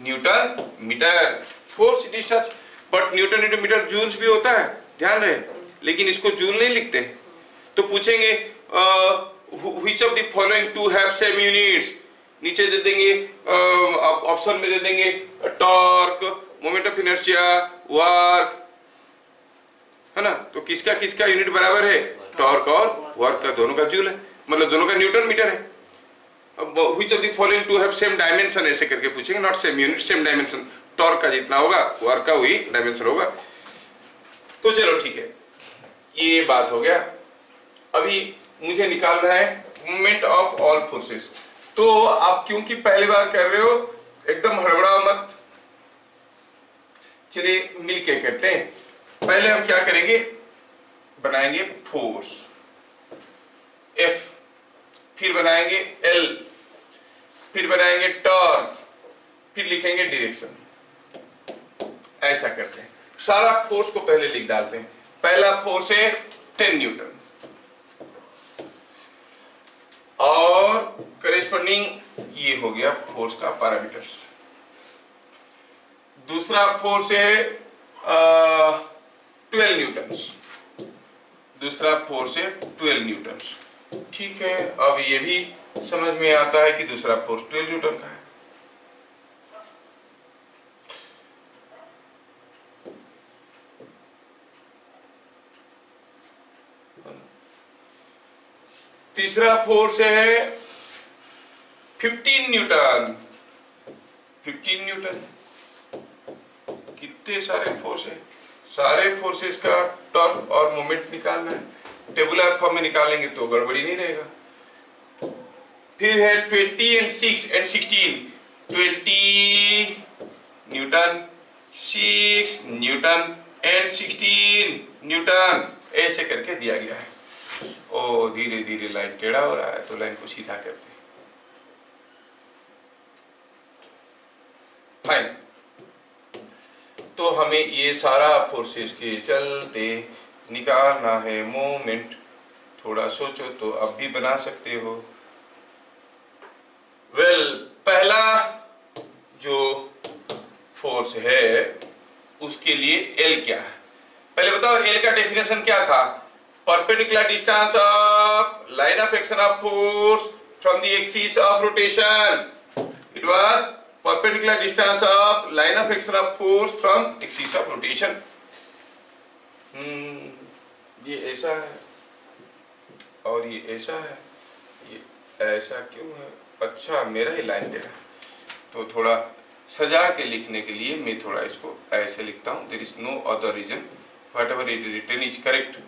Newton metre force distance, but newton into metre joules भी होता है, ध्यान रहे, लेकिन इसको जूल नहीं लिखते। तो पूछेंगे which of the following two have same units, नीचे दे देंगे ऑप्शन में दे देंगे torque, moment of inertia, work, है ना? तो किसका किसका यूनिट बराबर है? टॉर्क और वर्क का, दोनों का जूल है, मतलब दोनों का न्यूटन मीटर है। अब which of the following two have same dimension ऐसे करके पूछेंगे, not same unit, same dimension. Torque का जितना होगा वर्क का वही डायमेंशन होगा। तो चलो ठीक है, ये बात हो गया। अभी मुझे निकालना है मोमेंट ऑफ ऑल फोर्सेस। तो आप क्योंकि पहली बार कर रहे हो, एकदम हड़बड़ा मत, चलिए मिलके करते हैं। पहले हम क्या करेंगे, बनाएंगे फोर्स F, फिर बनाएंगे L, फिर बनाएंगे टॉर्क, फिर लिखेंगे डायरेक्शन। ऐसा करते हैं, सारा फोर्स को पहले लिख डालते हैं। पहला फोर्स है 10 न्यूटन और करेस्पॉन्डिंग ये हो गया फोर्स का पैरामीटर्स। दूसरा फोर्स है 12 न्यूटन। दूसरा फोर्स है 12 न्यूटन। ठीक है, अब ये भी समझ में आता है कि दूसरा फोर्स 12 न्यूटन का है। तीसरा फोर्स है 15 न्यूटन। 15 न्यूटन। कितने सारे फोर्स है, सारे फोर्सेस का टॉर्क और मोमेंट निकालना है। टेबुलर फॉर्म में निकालेंगे तो गड़बड़ी नहीं रहेगा। फिर है 20 and 6 and 16। 20 Newton, 6 Newton and 16 Newton, ऐसे करके दिया गया है। ओ धीरे धीरे लाइन टेढ़ा हो रहा है तो लाइन को सीधा करते हैं। फाइन, तो हमें ये सारा फोर्सेस के चलते निकालना है मोमेंट। थोड़ा सोचो तो अब भी बना सकते हो। वेल, पहला जो फोर्स है उसके लिए एल क्या है, पहले बताओ। एल का डेफिनेशन क्या था? Perpendicular distance of line of action of force from the axis of rotation. It was perpendicular distance of line of action of force from axis of rotation। ये ऐसा है और ये ऐसा है, ये ऐसा क्यों है? अच्छा, मेरा ही लाइन टेढ़ा, तो थोड़ा सजा के लिखने के लिए मैं थोड़ा इसको ऐसे लिखता हूँ। There is no other reason, whatever it written is correct.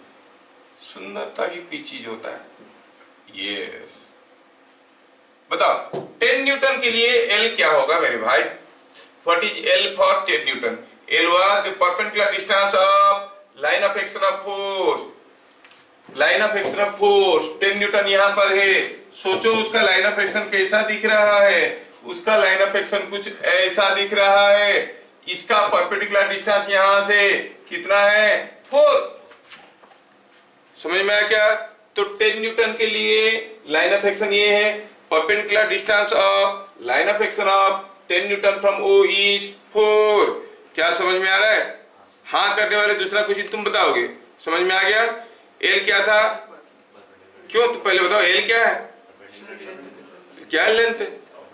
सुंदरता की कोई चीज होता है। यस, बताओ 10 न्यूटन के लिए L क्या होगा मेरे भाई? What is L for 10 Newton? L was the perpendicular distance of line of action of force. Line of action of force 10 Newton यहाँ पर है। सोचो उसका लाइन ऑफ एक्शन कैसा दिख रहा है? उसका लाइन ऑफ एक्शन कुछ ऐसा दिख रहा है। इसका परपेंडिकुलर डिस्टेंस यहाँ से कितना है? 4। समझ में आया क्या? तो 10 न्यूटन के लिए लाइन ऑफ एक्शन ये है, perpendicular distance of line of action of 10 Newton from O is 4। क्या समझ में आ रहा है? हाँ करने वाले दूसरा क्वेश्चन तुम बताओगे। समझ में आ गया? L क्या था? क्यों? तो पहले बताओ L क्या है? क्या लेंथ है?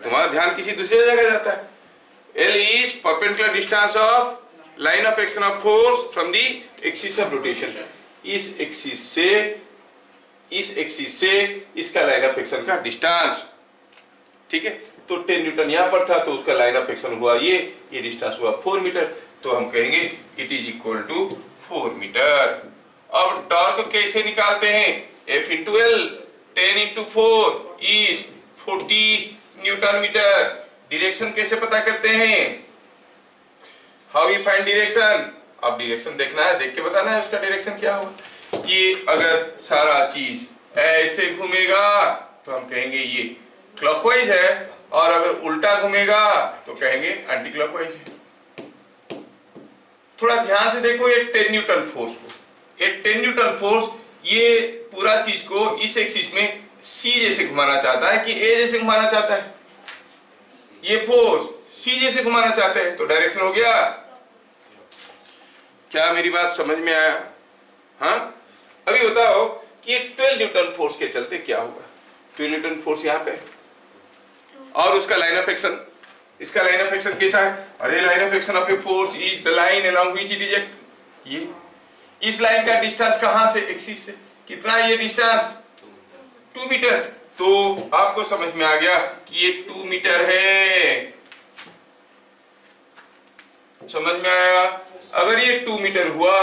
तुम्हारा ध्यान किसी दूसरी जगह जाता है। L is perpendicular distance of line of action of force from the axis of rotation। इस एक्सिस से इसका लाइन ऑफ एक्शन का डिस्टेंस। ठीक है, तो 10 न्यूटन यहां पर था तो उसका लाइन ऑफ एक्शन हुआ ये डिस्टेंस हुआ 4 मीटर। तो हम कहेंगे it is equal to 4 metre. अब टॉर्क कैसे निकालते हैं? F into L, 10 into 4 is 40 newton metre. Direction कैसे पता करते हैं? How we find direction? अब डायरेक्शन देखना है, देख के बताना है उसका डायरेक्शन क्या होगा। ये अगर सारा चीज ऐसे घूमेगा तो हम कहेंगे ये क्लॉकवाइज है, और अगर उल्टा घूमेगा तो कहेंगे एंटी क्लॉकवाइज है। थोड़ा ध्यान से देखो ये 10 न्यूटन फोर्स को, ये 10 न्यूटन फोर्स ये पूरा चीज को इस एक्सिस में सी जैसे घुमाना चाहता है कि ए जैसे घुमाना चाहता है? ये फोर्स सी जैसे घुमाना चाहते हैं, तो डायरेक्शन हो गया। क्या मेरी बात समझ में आया? हाँ, अभी बताओ कि ये 12 न्यूटन फोर्स के चलते क्या होगा। 12 न्यूटन फोर्स यहाँ पे और उसका लाइन ऑफ एक्शन, इसका लाइन ऑफ एक्शन कैसा है? अरे line of action of a force is the line along which it is act. ये इस लाइन का डिस्टेंस कहां से? एक्सिस से। कितना है ये डिस्टेंस? 2 मीटर। तो आपको समझ में आ गया कि ये 2 मीटर है। समझ में आया? अगर ये 2 मीटर हुआ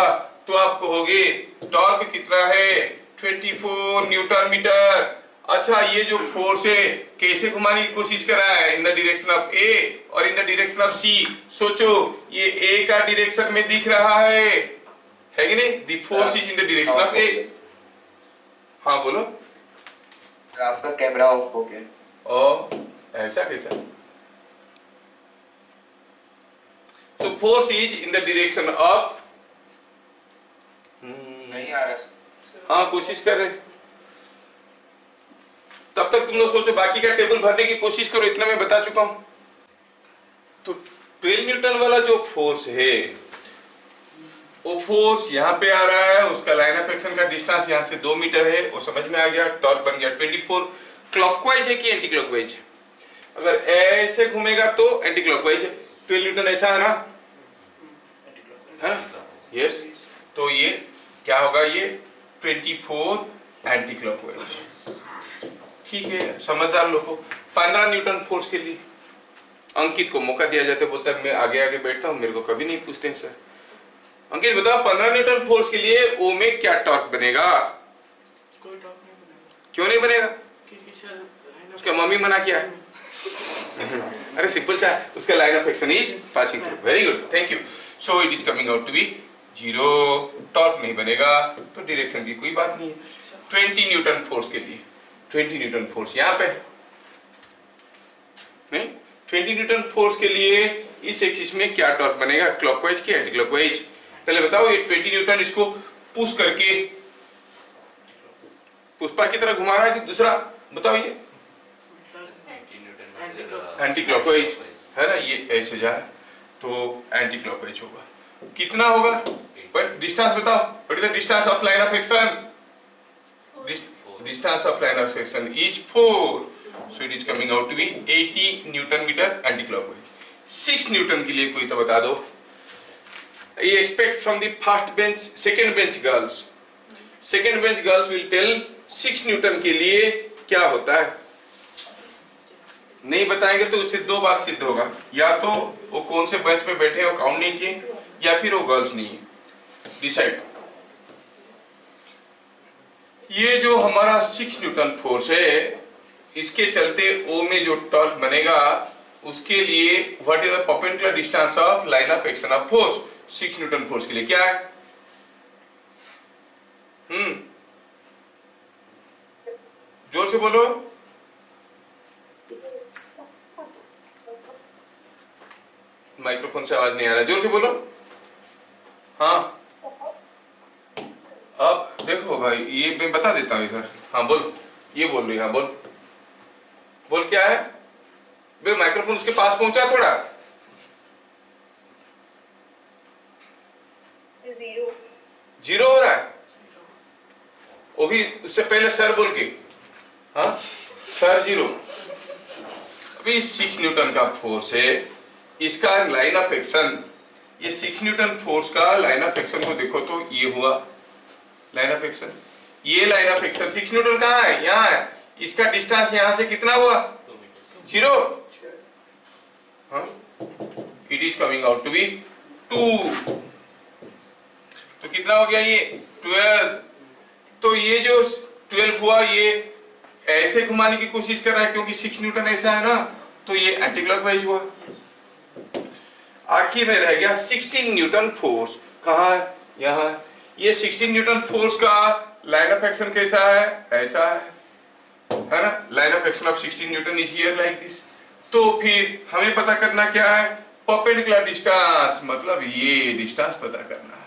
तो आप कहोगे टॉर्क कितना है? 24 न्यूटन मीटर। अच्छा, ये जो फोर्स है कैसे घुमाने की कोशिश कर रहा है? इन द डायरेक्शन ऑफ ए और इन द डायरेक्शन ऑफ सी। सोचो ये ए का डायरेक्शन में दिख रहा है कि नहीं? The force is in the direction of A. हाँ बोलो। आपका कैमरा ऑफ हो गया। ओ ऐसा कैसा? So force is in the direction of नहीं आ रहा। हाँ कोशिश कर रहे। तब तक तुम लोग सोचो, बाकी का टेबल भरने की कोशिश करो, इतना मैं बता चुका हूं। तो 12 न्यूटन वाला जो फोर्स है, वो फोर्स यहाँ पे आ रहा है, उसका लाइन ऑफ एक्शन का डिस्टेंस यहाँ से 2 मीटर है, वो समझ में आ गया। टॉर्क बन गया 24। क्लॉकवाइज है कि एंटी क्लॉकवाइज है? अगर ऐसे घूमेगा तो एंटी क्लॉकवाइज है। 12 न्यूटन ऐसा है ना, है ना? यस। तो ये क्या होगा, ये 24 एंटी क्लॉकवाइज। ठीक है, समझदार लोग को 15 न्यूटन फोर्स के लिए अंकित को मौका दिया जाता है, बोलता है मैं आगे आगे बैठता हूँ, मेरे को कभी नहीं पूछते हैं सर। अंकित बताओ 15 न्यूटन फोर्स के लिए ओ में क्या टॉर्क बनेगा? कोई टॉर्क नहीं बनेगा। क्यों नहीं बनेगा? क्योंकि सर उसका मम्मी मना किया है। अरे सिंपल सा, उसका line of action is passing through. Very good, thank you. So it is coming out to be 0। Torque नहीं बनेगा तो डायरेक्शन की कोई बात नहीं है। 20 न्यूटन फोर्स के लिए 20 न्यूटन फोर्स यहाँ पे नहीं, 20 न्यूटन फोर्स के लिए इस एक्सिस में क्या टॉर्क बनेगा, क्लॉकवाइज की एंटी क्लॉकवाइज? पहले बताओ, ये 20 न्यूटन इसको पुश करके पुष्पा की तरह घुमा रहा है कि दूसरा? बताओ ये एंटी क्लॉकवाइज है ना, ये ऐसे जा रहा है तो एंटी क्लॉकवाइज होगा। कितना होगा? डिस्टेंस बताओ, what is the distance of line of action? Distance of line of action is 4, so it is coming out to be 80 newton metre anticlockwise. 6 newton के लिए कोई तो बता दो। ये expect from the first bench, second bench girls. Second bench girls will tell 6 newton के लिए क्या होता है। नहीं बताएंगे तो उससे दो बात सिद्ध होगा, या तो वो कौन से बेंच पे बैठे हैं वो काउंट नहीं किए, या फिर वो गर्ल्स नहीं है। डिसाइड। ये जो हमारा 6 न्यूटन फोर्स है, इसके चलते ओ में जो टॉर्क बनेगा, उसके लिए what is the perpendicular distance of line of action of force? 6 Newton force के लिए क्या है? जोर से बोलो। माइक्रोफोन से आवाज नहीं आ रहा, जोर से बोलो। हाँ अब देखो भाई, ये मैं बता देता हूँ इधर। हाँ बोल, ये बोल रही, हाँ बोल बोल, क्या है बे? माइक्रोफोन उसके पास पहुंचा थोड़ा। 0 हो रहा है, वो भी उससे पहले सर बोल के। हाँ सर 0। अभी 6 न्यूटन का फोर्स है, इसका लाइन ऑफ एक्शन, ये 6 न्यूटन फोर्स का लाइन ऑफ एक्शन को देखो तो ये हुआ लाइन ऑफ एक्शन। ये लाइन ऑफ एक्शन 6 न्यूटन कहाँ है? यहाँ है। इसका डिस्टेंस यहाँ से कितना हुआ? 0। It is coming out to be 2। तो कितना हो गया ये? 12। तो ये जो 12 हुआ, ये ऐसे घुमाने की कोशिश कर रहा है क्योंकि 6 न्यूटन ऐसा है ना, तो ये एंटी क्लॉकवाइज हुआ। आखिर में रह गया 16 न्यूटन फोर्स। कहाँ है? यहाँ। ये 16 न्यूटन फोर्स का लाइन ऑफ एक्शन कैसा है? ऐसा है ना? Line of action of 16 Newton is here like this. तो फिर हमें पता करना क्या है? परपेंडिकुलर डिस्टेंस, मतलब ये डिस्टेंस पता करना है।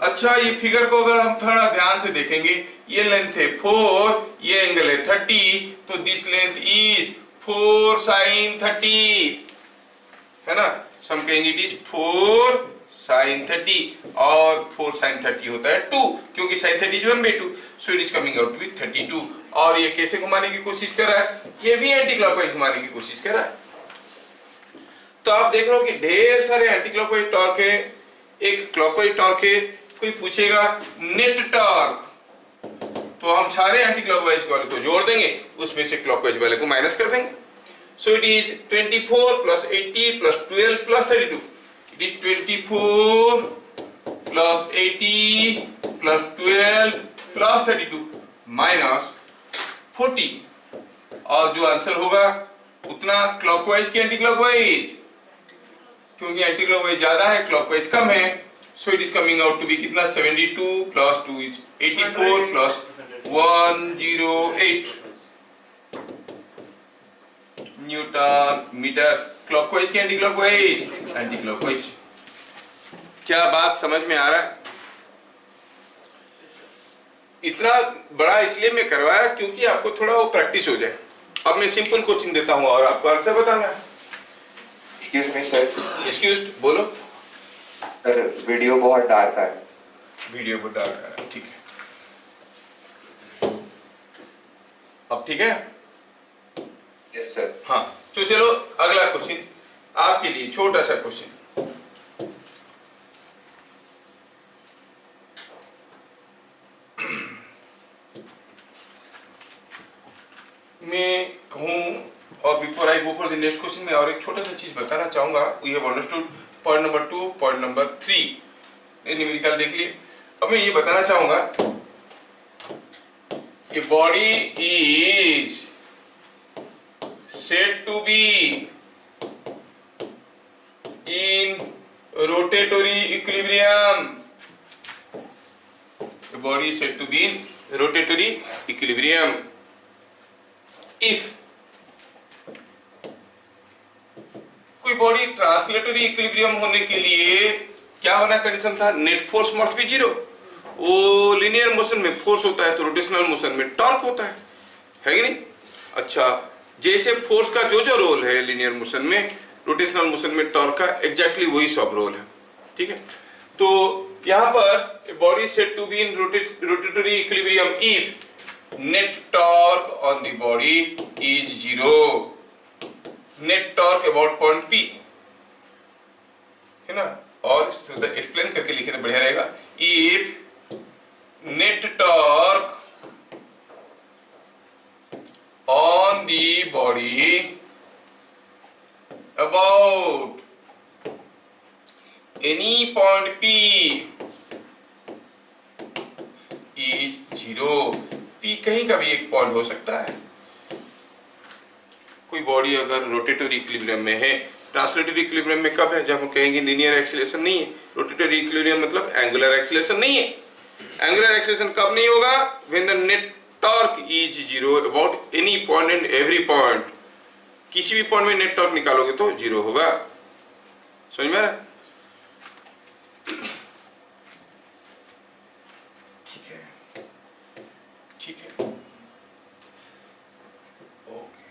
अच्छा, ये फिगर को अगर हम थोड़ा ध्यान से देखेंगे, ये लेंथ है 4, ये एंगल है 30, तो दिस लेंथ इज 4 sin 30, है ना? हम कहेंगे इट इज 4 sin 30, और 4 sin 30 होता है 2, क्योंकि sin 30 is 1/2, so it is coming out to be 32। और ये कैसे घुमाने की कोशिश कर रहा है? ये भी एंटी क्लॉकवाइज घुमाने की कोशिश कर रहा है। तो आप देख रहे हो कि ढेर सारे एंटी क्लॉकवाइज टॉर्क है, एक क्लॉकवाइज टॉर्क है। कोई पूछेगा नेट टॉर्क, तो हम सारे एंटी क्लॉकवाइज वाले को जोड़ देंगे, उसमें से क्लॉकवाइज वाले को माइनस कर देंगे। सो it is 24 plus 80 plus 12 plus 32. It is 24 plus 80 plus 12 plus 32 minus 40, और जो आंसर होगा उतना क्लॉकवाइज की एंटी क्लॉकवाइज, क्योंकि एंटी क्लॉकवाइज ज्यादा है, क्लॉकवाइज कम है। So it is coming out to be कितना? 72 plus 2 is 84 plus 108 newton metre. Clockwise की एंटी क्लॉकवाइज? Anticlockwise. क्या बात समझ में आ रहा है? इतना बड़ा इसलिए मैं करवाया क्योंकि आपको थोड़ा वो प्रैक्टिस हो जाए। अब मैं सिंपल कोचिंग देता हूँ और आपको आंसर बताना है। Excuse me sir. एक्सक्यूज, बोलो। सर वीडियो बहुत डार्क है। वीडियो को डाल कर, ठीक है। अब ठीक है। Yes sir. हाँ, तो चलो अगला क्वेश्चन आपके लिए, छोटा सा क्वेश्चन। मैं कहूँ, और before I go for the next question में और एक छोटा सा चीज बताना चाहूंगा। We have understood point number 2, point number 3 numerical देख लिए। अब मैं ये बताना चाहूंगा कि body is said to be in rotatory equilibrium. The body is said to be in rotatory equilibrium if कोई बॉडी ट्रांसलेटरी इक्विलिब्रियम होने के लिए क्या होना कंडीशन था? Net force must be zero. वो लिनियर मोशन में फोर्स होता है तो रोटेशनल मोशन में टॉर्क होता है कि नहीं? अच्छा, जैसे फोर्स का जो जो रोल है लिनियर मोशन में, रोटेशनल मोशन में टॉर्क का एग्जैक्टली वही सब रोल है। ठीक है, तो यहाँ पर body said to be in rotatory equilibrium if net torque on the body is zero, net torque about point P, है ना? और एक्सप्लेन करके लिखे तो बढ़िया रहेगा। If net torque on the body about any point P is zero। P कहीं का भी एक पॉइंट हो सकता है। कोई बॉडी अगर रोटेटरी इक्विलिब्रियम में है, ट्रांसलेटरी इक्विलिब्रियम में कब है? जब हम कहेंगे लीनियर एक्सीलरेशन नहीं है। रोटेटरी इक्विलिब्रियम मतलब एंगुलर एक्सीलरेशन नहीं है। एंगुलर एक्सीलरेशन कब नहीं होगा? When the net torque is zero about any point and every point. किसी भी पॉइंट में नेट टॉर्क निकालोगे तो जीरो होगा। समझ में आ रहा है? ठीक है, ठीक है, ओके।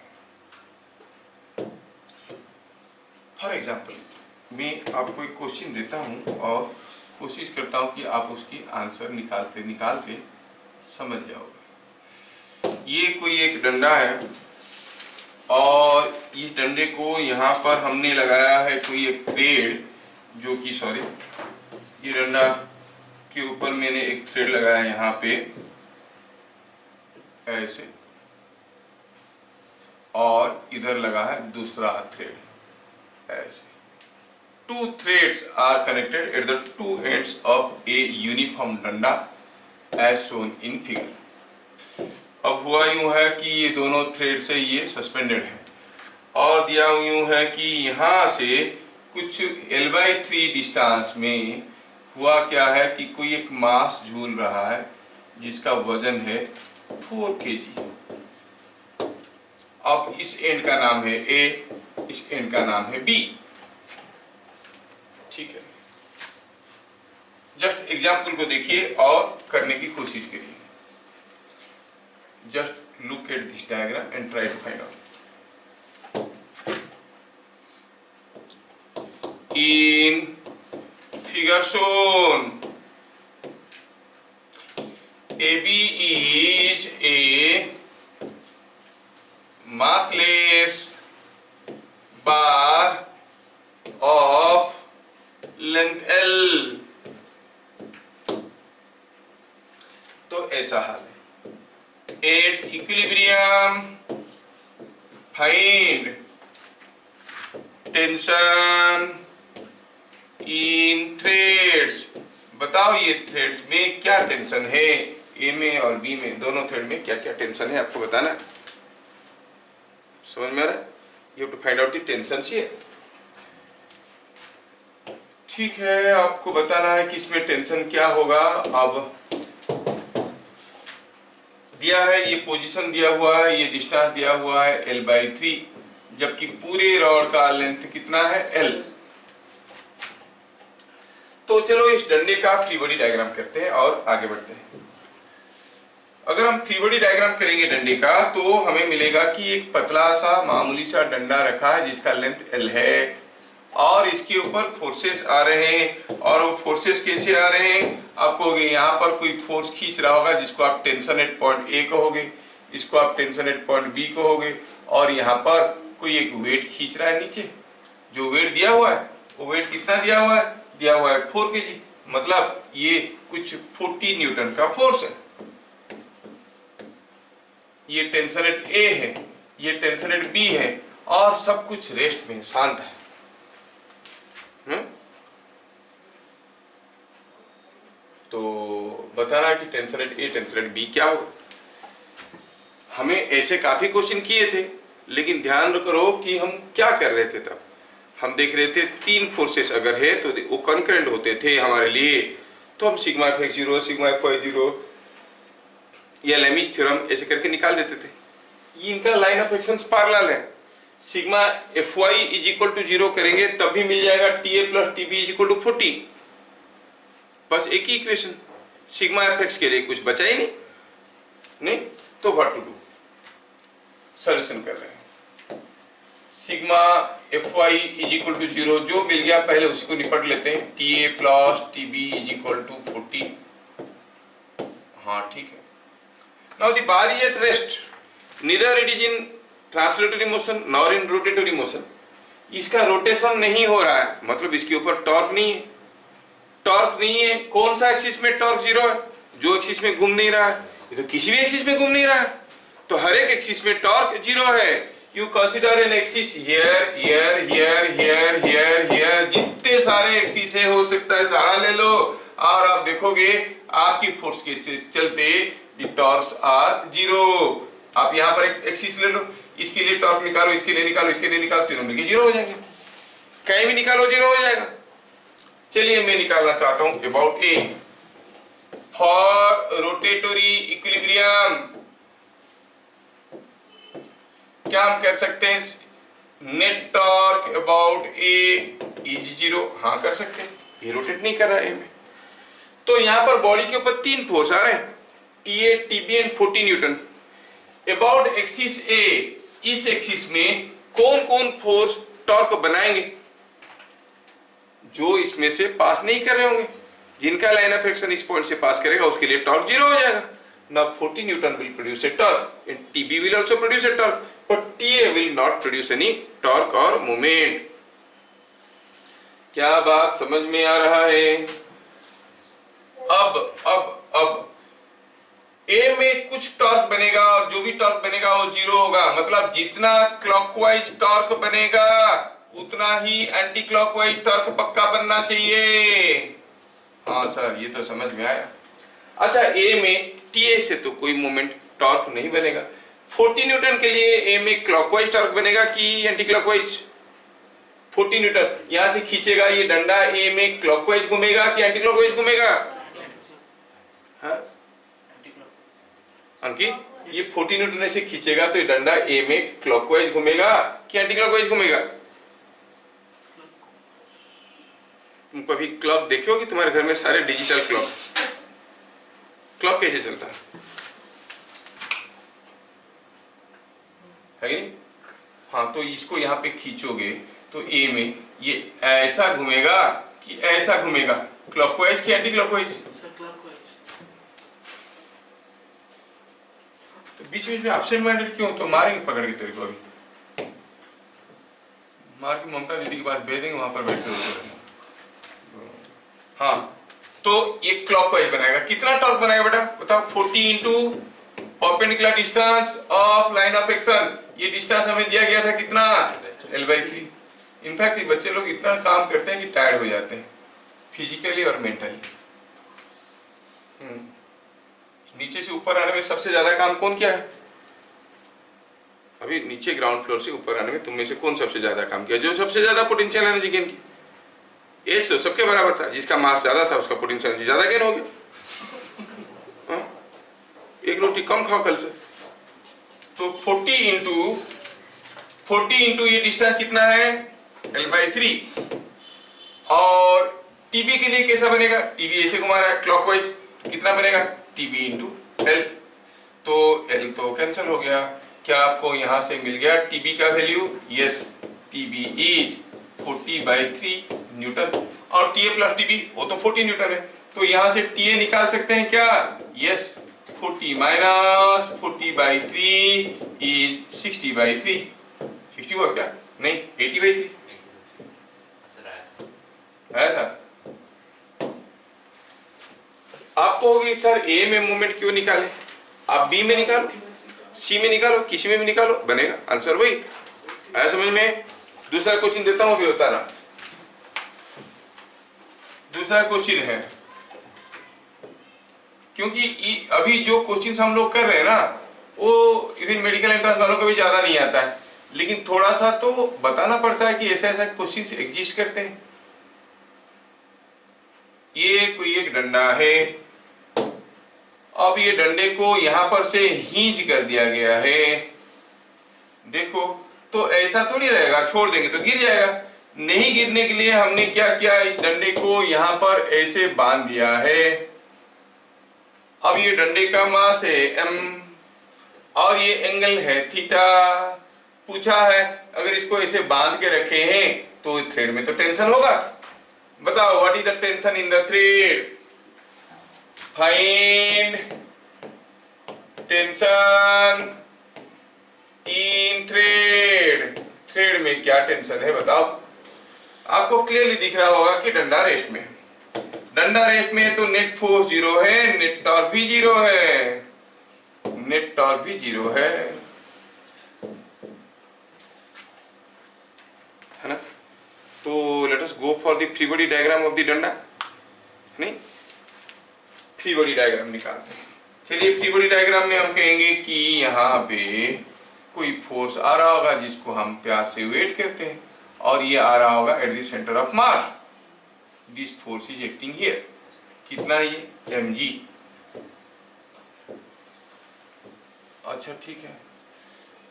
फॉर एग्जाम्पल मैं आपको एक क्वेश्चन देता हूं और कोशिश करता हूं कि आप उसकी आंसर निकालते निकालते समझ जाओगे। ये कोई एक डंडा है और इस डंडे को यहाँ पर हमने लगाया है कोई एक थ्रेड, जो कि सॉरी, ये डंडा के ऊपर मैंने एक थ्रेड लगाया यहाँ पे ऐसे, और इधर लगा है दूसरा थ्रेड ऐसे। Two threads are connected at the two ends of a uniform डंडा एज शोन इन फिगर। अब हुआ यूं है कि ये दोनों थ्रेड से ये सस्पेंडेड है और दिया यूं है कि यहाँ से कुछ L/3 डिस्टेंस में हुआ क्या है कि कोई एक मास झूल रहा है जिसका वजन है 4 kg। अब इस एंड का नाम है A, इस एंड का नाम है B। ठीक है, जस्ट एग्जाम्पल को देखिए और करने की कोशिश करिए। Just look at this diagram and try to find out. In figure shown, AB is a massless bar of length L। तो ऐसा हाल है। At equilibrium, find tension in threads। बताओ ये थ्रेड्स में क्या टेंशन है? ए में और बी में, दोनों थ्रेड में क्या क्या टेंशन है आपको बताना है। समझ में आ रहा है? You have to find out the tension here. ठीक है, आपको बताना है कि इसमें टेंशन क्या होगा। अब दिया है, ये पोजीशन दिया हुआ है, ये डिस्टेंस दिया हुआ है L/3, जबकि पूरे रॉड का लेंथ कितना है? L। तो चलो इस डंडे का फ्री बॉडी डायग्राम करते हैं और आगे बढ़ते हैं। अगर हम फ्री बॉडी डायग्राम करेंगे डंडे का तो हमें मिलेगा कि एक पतला सा मामूली सा डंडा रखा है जिसका लेंथ L है और इसके ऊपर फोर्सेस आ रहे हैं। और वो फोर्सेस कैसे आ रहे हैं? आपको यहाँ पर कोई फोर्स खींच रहा होगा जिसको आप टेंशन एट पॉइंट ए कहोगे, इसको आप टेंशन एट पॉइंट बी कहोगे, और यहाँ पर कोई एक वेट खींच रहा है नीचे। जो वेट दिया हुआ है वो वेट कितना दिया हुआ है? दिया हुआ है 4 kg, मतलब ये कुछ 40 न्यूटन का फोर्स है। ये टेंशन एट ए है, ये टेंशन एट बी है, और सब कुछ रेस्ट में शांत है। तो बताना कि tension at A tension at B क्या होगा। हमें ऐसे काफी क्वेश्चन किए थे, लेकिन ध्यान करो कि हम क्या कर रहे थे। तब हम देख रहे थे 3 फोर्सेस अगर है तो वो कॉन्करेंट होते थे हमारे लिए, तो हम सिग्मा F0 सिग्मा F0 या लेमिज थ्योरम ऐसे करके निकाल देते थे। ये इनका लाइन ऑफ एक्शन पैरेलल है। Sigma Fy is equal to 0 करेंगे तब भी मिल जाएगा TA plus TB is equal to 40। बस एक ही इक्वेशन, सिग्मा Fx के लिए कुछ बचा ही नहीं। तो व्हाट टू डू? सॉल्यूशन कर रहे हैं। Sigma Fy is equal to 0 जो मिल गया पहले उसी को निपट लेते हैं। TA plus TB is equal to 40। हाँ ठीक है। Now the bar is at rest. Neither it is in translatory motion nor in rotatory motion. इसका रोटेशन नहीं हो रहा है, मतलब इसके ऊपर टॉर्क नहीं है। टॉर्क नहीं है, कौन सा एक्सिस में टॉर्क 0 है? जो एक्सिस में घूम नहीं रहा है। ये तो किसी भी एक्सिस में घूम नहीं रहा है, तो हर एक एक्सिस में टॉर्क 0 है। You consider an axis here here here here here here, जितने सारे एक्सिस है हो सकता है सारा ले लो, और आप देखोगे आपकी फोर्स के चलते दी टॉर्क्स आर 0। आप यहाँ पर एक एक्सिस ले लो, इसके लिए टॉर्क निकालो, इसके लिए निकालो, इसके लिए निकालो, तीनों मिलके 0 हो जाएंगे। कहीं भी निकालो 0 हो जाएगा। चलिए मैं निकालना चाहता हूं about A for rotatory equilibrium. क्या हम कर सकते हैं? Net torque about A is 0। हाँ कर सकते हैं, ये रोटेट नहीं कर रहा है ए में। तो यहां पर बॉडी के ऊपर 3 फोर्स आ रहे हैं, TA, TB and 40 newton. About axis A, इस एक्सिस में कौन कौन फोर्स टॉर्क बनाएंगे? जो इसमें से पास नहीं कर रहे होंगे, जिनका लाइन ऑफ एक्शन इस पॉइंट से पास करेगा उसके लिए टॉर्क 0 हो जाएगा। Now 40 Newton will produce a torque and TB will also produce a torque, but TA will not produce any torque or moment. क्या बात समझ में आ रहा है? अब A में कुछ टॉर्क बनेगा और जो भी टॉर्क बनेगा वो 0 होगा। मतलब जितना क्लॉकवाइज टॉर्क बनेगा उतना ही एंटी क्लॉकवाइज टॉर्क पक्का बनना चाहिए। हाँ सर ये तो समझ में आया। अच्छा A में TA से तो कोई मोमेंट टॉर्क नहीं बनेगा। 40 न्यूटन के लिए A में क्लॉकवाइज टॉर्क बनेगा कि एंटी क्लॉकवाइज? 40 न्यूटन यहां से खींचेगा ये डंडा, A में क्लॉकवाइज घूमेगा कि एंटी क्लॉकवाइज घूमेगा? हाँ अंकित, ये 40 न्यूटन ऐसे खींचेगा तो ये डंडा A में क्लॉकवाइज घूमेगा कि एंटी क्लॉकवाइज घूमेगा? तुम कभी क्लॉक देखे हो कि तुम्हारे घर में सारे डिजिटल क्लॉक कैसे चलता है कि नहीं? हाँ तो इसको यहाँ पे खींचोगे तो A में ये ऐसा घूमेगा कि ऐसा घूमेगा, क्लॉकवाइज कि एंटी क्लॉकवाइज? तो बीच बीच में एब्सेंट माइंडेड क्यों? तो मारेंगे पकड़ के तेरे को, अभी मार के ममता दीदी के पास भेज देंगे, वहां पर बैठ के। हाँ तो ये क्लॉकवाइज बनाएगा। कितना टॉर्क बनाएगा बेटा बताओ? 40 into perpendicular distance of line of action. ये डिस्टेंस हमें दिया गया था कितना? L/3। इनफैक्ट ये बच्चे लोग इतना काम करते हैं कि टायर्ड हो जाते हैं फिजिकली और मेंटली। नीचे से ऊपर आने में सबसे ज्यादा काम कौन किया है? अभी नीचे ग्राउंड फ्लोर से ऊपर आने में तुम में से कौन सबसे ज्यादा काम किया? जो सबसे ज्यादा पोटेंशियल एनर्जी गेन की। एज तो सबके बराबर था, जिसका मास ज्यादा था उसका पोटेंशियल एनर्जी ज्यादा गेन हो गया। एक रोटी कम खाओ कल से। तो 40 इंटू ये डिस्टेंस कितना है? L/3। और टीबी के लिए कैसा बनेगा? टीबी ऐसे घुमा रहा है क्लॉकवाइज, कितना बनेगा? TB into L। तो L तो कैंसिल हो गया। क्या आपको यहां से मिल गया TB का value? Yes, TB is 40/3 Newton और TA प्लस TB वो तो 40 न्यूटन है, तो यहां से TA निकाल सकते हैं क्या? Yes, 40 minus 40/3 is 60/3। 60 हुआ क्या? नहीं, 80/3 आया था। आपको होगी सर A में मोमेंट क्यों निकाले? आप B में निकालो, C में निकालो, किसी में भी निकालो, बनेगा आंसर वही। आया समझ में? दूसरा क्वेश्चन देता हूं, भी होता ना। दूसरा क्वेश्चन है, क्योंकि अभी जो क्वेश्चन हम लोग कर रहे हैं ना, वो इवन मेडिकल एंट्रेंस वालों को भी ज्यादा नहीं आता है, लेकिन थोड़ा सा तो बताना पड़ता है कि ऐसा ऐसा क्वेश्चन एग्जिस्ट करते हैं। ये कोई एक डंडा है, अब ये डंडे को यहां पर से हींज कर दिया गया है। देखो, तो ऐसा तो नहीं रहेगा, छोड़ देंगे तो गिर जाएगा। नहीं गिरने के लिए हमने क्या किया, इस डंडे को यहां पर ऐसे बांध दिया है। अब ये डंडे का मास है m और ये एंगल है थीटा। पूछा है अगर इसको ऐसे बांध के रखे हैं तो थ्रेड में तो टेंशन होगा। बताओ, what is the tension in the thread? Find tension in thread. Thread में क्या टेंशन है बताओ। आपको क्लियरली दिख रहा होगा कि डंडा रेस्ट में, डंडा रेस्ट में है तो नेट फोर्स 0 है, नेट टॉर्क भी 0 है, नेट टॉर्क भी 0 है ना। तो let us go for the free body diagram of the डंडा। नहीं, फ्री बॉडी डायग्राम निकालते हैं। चलिए, फ्री बॉडी डायग्राम में हम कहेंगे कि यहाँ पे कोई फोर्स आ रहा होगा जिसको हम प्यार से वेट कहते हैं, और ये आ रहा होगा at the centre of mass. This force is acting here. कितना है ये? mg। अच्छा ठीक है,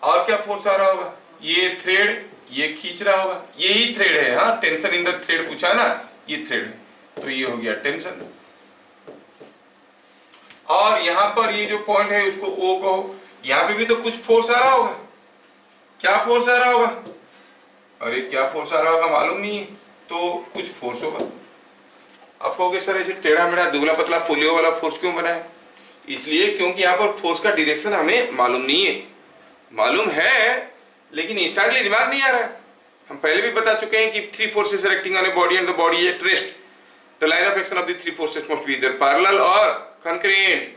और क्या फोर्स आ रहा होगा? ये थ्रेड ये खींच रहा होगा, यही थ्रेड है। हाँ, टेंशन इन द थ्रेड पूछा ना, ये थ्रेड है, तो ये हो गया टेंशन। और यहां पर ये जो पॉइंट है उसको O कहो, यहां पे भी तो कुछ फोर्स आ रहा होगा। क्या फोर्स आ रहा होगा? अरे क्या फोर्स आ रहा होगा मालूम नहीं है, तो कुछ फोर्स होगा। आप कहोगे सर ऐसे टेढ़ा मेढ़ा दुबला पतला पोलियो वाला फोर्स क्यों बना है? इसलिए क्योंकि यहाँ पर फोर्स का डायरेक्शन हमें मालूम नहीं है। मालूम है लेकिन इंस्टेंटली दिमाग नहीं आ रहा है। हम पहले भी बता चुके हैं कि 3 forces are acting on a body and the body is at rest. The line of action of the 3 forces must be either parallel or concurrent.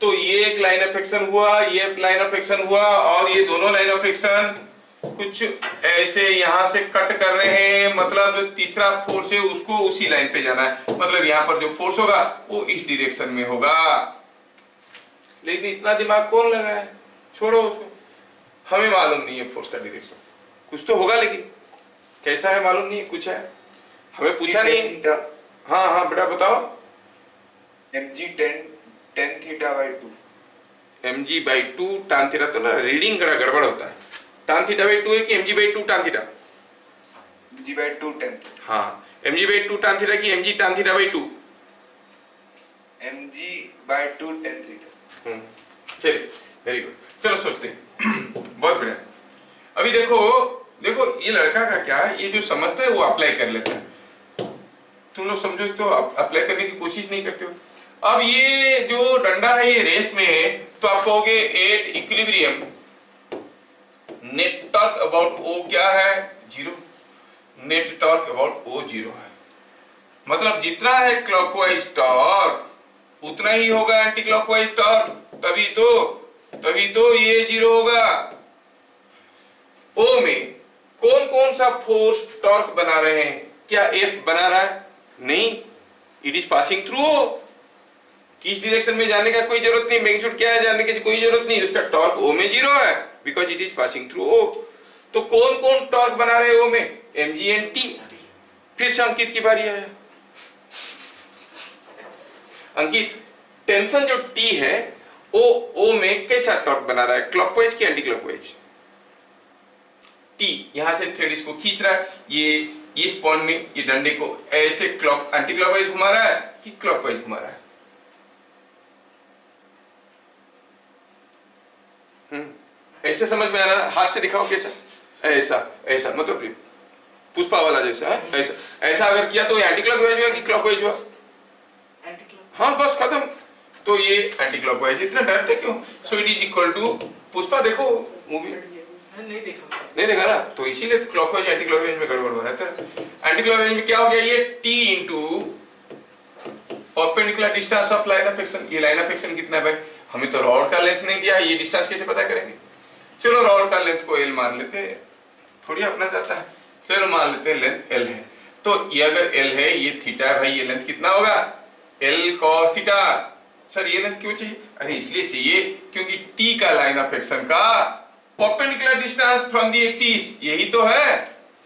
तो ये एक लाइन ऑफ एक्शन हुआ, ये लाइन ऑफ एक्शन हुआ, और ये दोनों line of action कुछ ऐसे यहां से कट कर रहे हैं। मतलब जो तीसरा फोर्स है उसको उसी लाइन पे जाना है, मतलब यहां पर जो फोर्स होगा वो इस डायरेक्शन में होगा। लेकिन इतना दिमाग कौन लगाए? छोड़ो उसको, हमें मालूम नहीं है फोर्स का डायरेक्शन। कुछ तो होगा लेकिन कैसा है मालूम नहीं है, कुछ है हमें पूछा नहीं। हाँ हाँ बेटा बताओ। mg 10 θ/2। mg/2 tan थीटा, तो ना रीडिंग गड़बड़ होता है। tan θ/2 है कि mg/2 tan थीटा? mg/2 10। हाँ, mg/2 tan थीटा की mg tan θ/2? mg/2 10 θ। चलिए, वेरी गुड। चलो सोचते हैं। बहुत बढ़िया। अभी देखो देखो, ये लड़का का क्या है, ये जो समझता है वो अप्लाई कर लेता है। तुम लोग समझो तो अप्लाई करने की कोशिश नहीं करते हो। अब ये जो डंडा है ये रेस्ट में है, तो आप कहोगे at equilibrium net torque about O क्या है? 0। नेट टॉर्क अबाउट O 0 है। मतलब जितना है क्लॉकवाइज टॉर्क उतना ही होगा एंटी क्लॉकवाइज टॉर्क, तभी तो ये 0 होगा। O में कौन कौन सा फोर्स टॉर्क बना रहे हैं? क्या F बना रहा है? नहीं, it is passing through O। किस डायरेक्शन में जाने का कोई जरूरत नहीं, मैग्नीट्यूड क्या है जानने की कोई जरूरत नहीं, उसका टॉर्क O में 0 है because it is passing through O। तो कौन कौन टॉर्क बना रहे हैं O में? mg and T। फिर से अंकित की बारी है। अंकित, टेंशन जो T है O में कैसा टॉर्क बना रहा है, क्लॉकवाइज कि एंटी क्लॉकवाइज? T यहां से थ्रेड इसको खींच रहा है, ये इस पॉइंट में ये डंडे को ऐसे एंटी क्लॉकवाइज घुमा रहा है कि क्लॉकवाइज घुमा रहा है? ऐसे समझ में आ रहा है? हाथ से दिखाओ कैसा, ऐसा ऐसा मतलब पुष्पा वाला जैसा है, ऐसा ऐसा अगर किया तो एंटी क्लॉकवाइज हुआ कि क्लॉकवाइज हुआ? Anti clock. हाँ बस खत्म। तो ये एंटी क्लॉकवाइज, इतना डरते क्यों? So it is equal to, Pushpa देखो मूवी, नहीं देखा। नहीं देखा ना, तो इसीलिए क्लॉकवाइज एंटी क्लॉकवाइज में गड़बड़ हो रहा है। एंटी क्लॉकवाइज में क्या हो गया, ये T into perpendicular distance of line of action. ये लाइन ऑफ एक्शन कितना है भाई? हमें तो रॉड का लेंथ नहीं दिया, ये डिस्टेंस कैसे पता करेंगे? चलो रॉड का लेंथ को एल मान लेते हैं, थोड़ी अपना जाता है। चलो मान लेते हैं लेंथ एल है, तो ये अगर एल है, ये थीटा है भाई, ये लेंथ कितना होगा? L cos theta. सर ये लेंथ क्यों चाहिए? अरे इसलिए चाहिए क्योंकि टी का लाइन ऑफ एक्शन का perpendicular distance from the axis यही तो है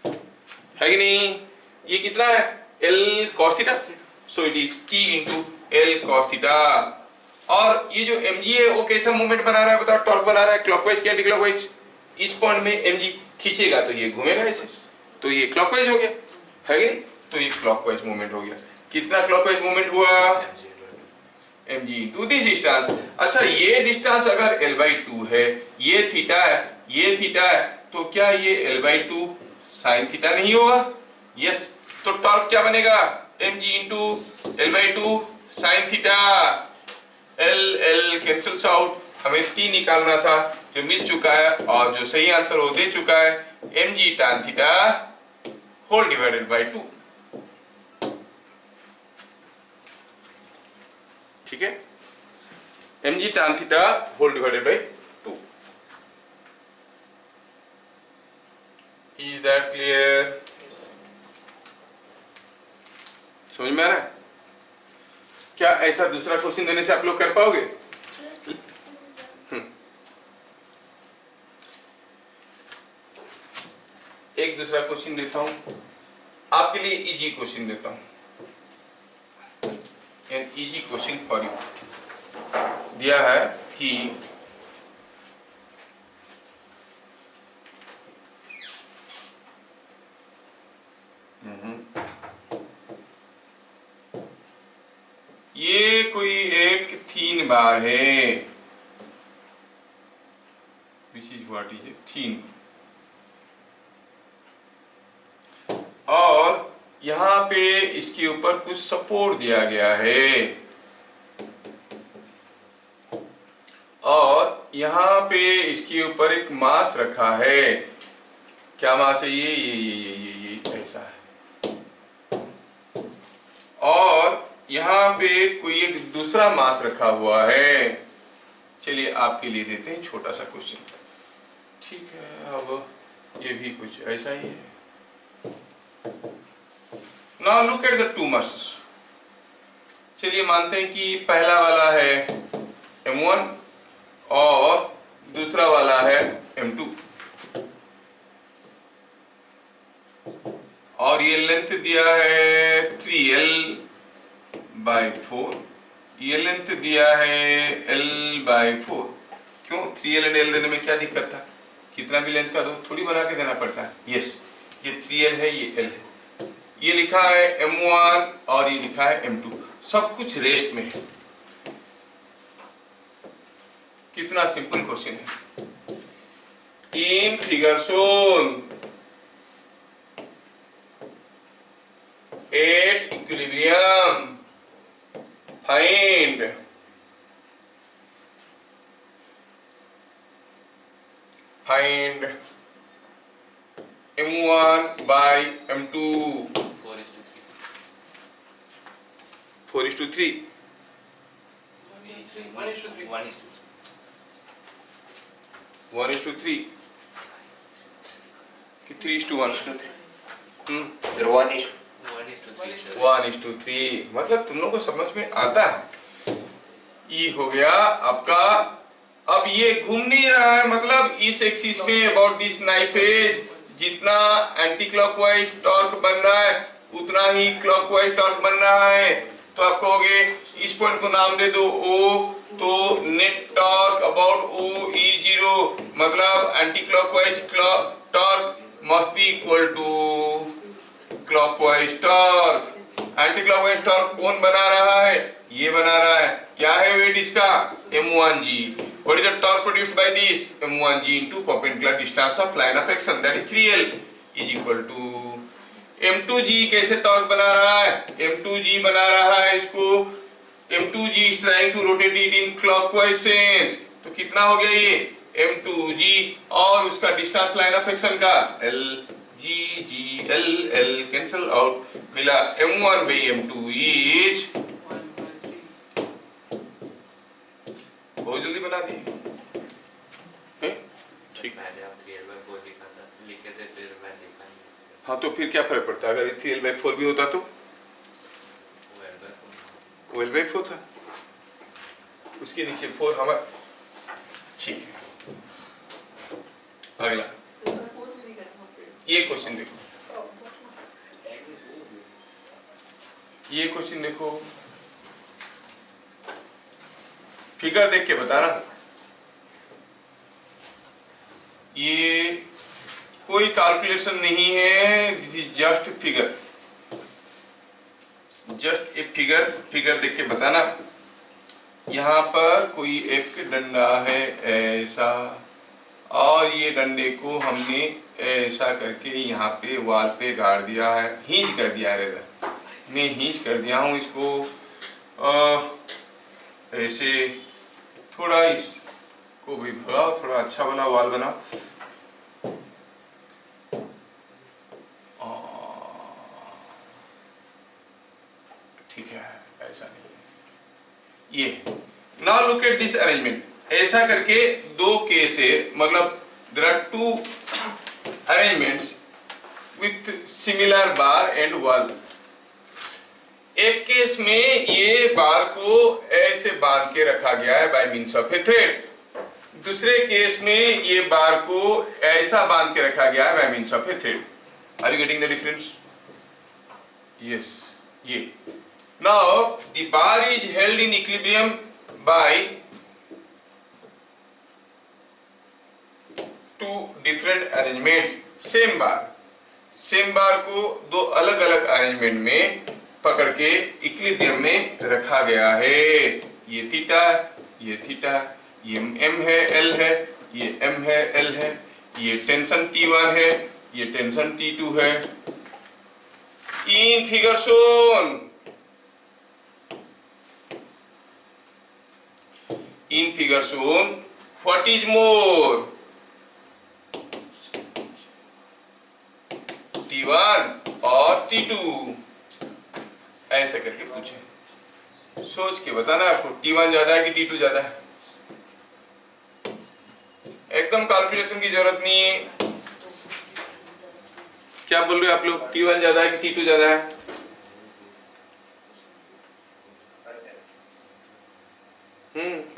कि नहीं? ये कितना है? L cos theta. So it is T into L cos theta. और ये जो mg है वो कैसा मोमेंट बना रहा है बताओ? टॉर्क बना रहा है, क्लॉकवाइज की एंटी क्लॉकवाइज? इस पॉइंट में mg खींचेगा तो ये घूमेगा ऐसे, तो ये क्लॉकवाइज हो गया, है कि नहीं? तो ये क्लॉकवाइज मूवमेंट हो गया। कितना क्लॉकवाइज मूवमेंट हुआ? mg into this distance. अच्छा ये डिस्टेंस अगर l/2 है, ये थीटा है, ये थीटा है, तो क्या ये l/2 sin थीटा नहीं होगा? यस। तो टॉर्क क्या बनेगा? mg into l/2 sin theta. L L cancels out, हमें t निकालना था जो मिल चुका है, और जो सही आंसर वो दे चुका है, mg tan theta whole divided by 2। ठीक है, mg tan theta whole divided by 2। Is that clear? समझ में आ रहा है? क्या ऐसा दूसरा क्वेश्चन देने से आप लोग कर पाओगे? एक दूसरा क्वेश्चन देता हूं आपके लिए, इजी क्वेश्चन देता हूं, an easy question for you. दिया है कि ये कोई एक 3 बार है, दिस इज व्हाट इज 3, और यहां पे इसके ऊपर कुछ सपोर्ट दिया गया है, और यहां पे इसके ऊपर एक मास रखा है। क्या मास है? ये ऐसा है, और यहाँ पे कोई एक दूसरा मास रखा हुआ है। चलिए आपके लिए देते हैं छोटा सा क्वेश्चन। ठीक है, अब ये भी कुछ ऐसा ही है। Now look eight the to masses. चलिए मानते हैं कि पहला वाला है m1 और दूसरा वाला है m2, और ये लेंथ दिया है 3l/4, ये लेंथ दिया है l/4। क्यों 3l एंड l देने में क्या दिक्कत था? कितना भी लेंथ का दो थोड़ी बना के देना पड़ता है। यस, ये 3l है, ये l है, ये लिखा है m1 और ये लिखा है m2, सब कुछ रेस्ट में है। कितना सिंपल क्वेश्चन है। In figure shown at equilibrium find m1 by m2 4:3 1:3 कि 3:1? 1:3, मतलब तुम लोगों को समझ में आता है। ये हो गया आपका। अब ये घूम नहीं रहा है, मतलब इस एक्सिस में अबाउट दिस नाइफ एज जितना एंटी क्लॉकवाइज टॉर्क बन रहा है उतना ही क्लॉकवाइज टॉर्क बन रहा है। तो आप कहोगे इस पॉइंट को नाम दे दो O, तो net torque about O is 0, मतलब anticlockwise torque must be equal to clockwise torque. Anticlockwise torque कौन बना रहा है? ये बना रहा है। क्या है वेट इसका? m1g। What is the torque produced by this? M1G into perpendicular distance of line of action, that is 3L is equal to M2G. कैसे टॉर्क बना रहा है? M2G बना रहा है इसको, M2G is trying to rotate it in clockwise sense, तो कितना हो गया ये M2G, और उसका डिस्टेंस लाइन ऑफ एक्शन का L G G L L cancel out, मिला M1 by M2 is, बहुत जल्दी बना दिए। ठीक, मैंने आप 3L/4 लिखा था, लिखे थे, फिर मैं लिखा नहीं। हाँ तो फिर क्या फर्क पड़ता है अगर 3L/4 भी होता तो? वो L/4 था, उसके नीचे 4 हमारा। ठीक है, अगला ये क्वेश्चन देखो, ये क्वेश्चन देखो, फिगर देख के बताना। ये कोई कैलकुलेशन नहीं है, this is just figure, just a figure, figure देख के बताना। यहाँ पर कोई एक डंडा है ऐसा, और ये डंडे को हमने ऐसा करके यहाँ पे वॉल पे गाड़ दिया है, हींज कर दिया है, रेजर मैं हींज कर दिया हूँ इसको, ऐसे थोड़ा इसको भी भगाओ, थोड़ा अच्छा वाला वॉल बनाओ। ठीक है, ऐसा नहीं है ये। Now look at this arrangement, ऐसा करके दो केस है, मतलब there are two arrangements with similar bar and wall. एक केस में ये बार को ऐसे बांध के रखा गया है by means of a thread, दूसरे केस में ये बार को ऐसा बांध के रखा गया है by means of a thread. Are you getting the difference? Yes, ये now the bar is held in equilibrium by two different arrangements, same bar को दो अलग अलग अरेंजमेंट में पकड़ के इक्विलिब्रियम में रखा गया है। ये थीटा, ये थीटा, ये m है, l है, ये m है, l है, ये टेंशन T1 है, ये टेंशन T2 है। In figure shown, in figure shown, what is more, T1 और T2? ऐसे करके पूछे, सोच के बताना आपको T1 ज्यादा है कि T2 ज्यादा है। एकदम कैलकुलेशन की जरूरत नहीं है। क्या बोल रहे हो आप लोग, T1 ज्यादा है कि T2 ज्यादा है?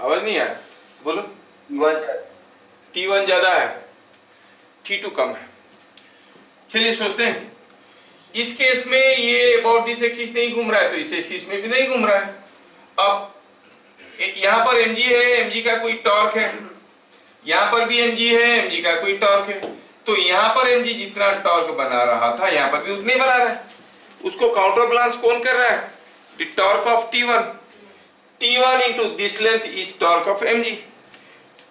आवाज नहीं आया, बोलो। T1 ज्यादा है, T2 कम है। चलिए सोचते हैं, इस केस में ये अबाउट दिस एक्सिस नहीं घूम रहा है, तो इस एक्सिस में भी नहीं घूम रहा है। अब यहाँ पर mg है, mg का कोई टॉर्क है, यहाँ पर भी mg है, mg का कोई टॉर्क है, तो यहाँ पर mg जितना टॉर्क बना रहा था यहाँ पर भी उतने बना रहा है। उसको काउंटर बैलेंस कौन कर रहा है? The torque of T1, T1 into this length is torque of mg,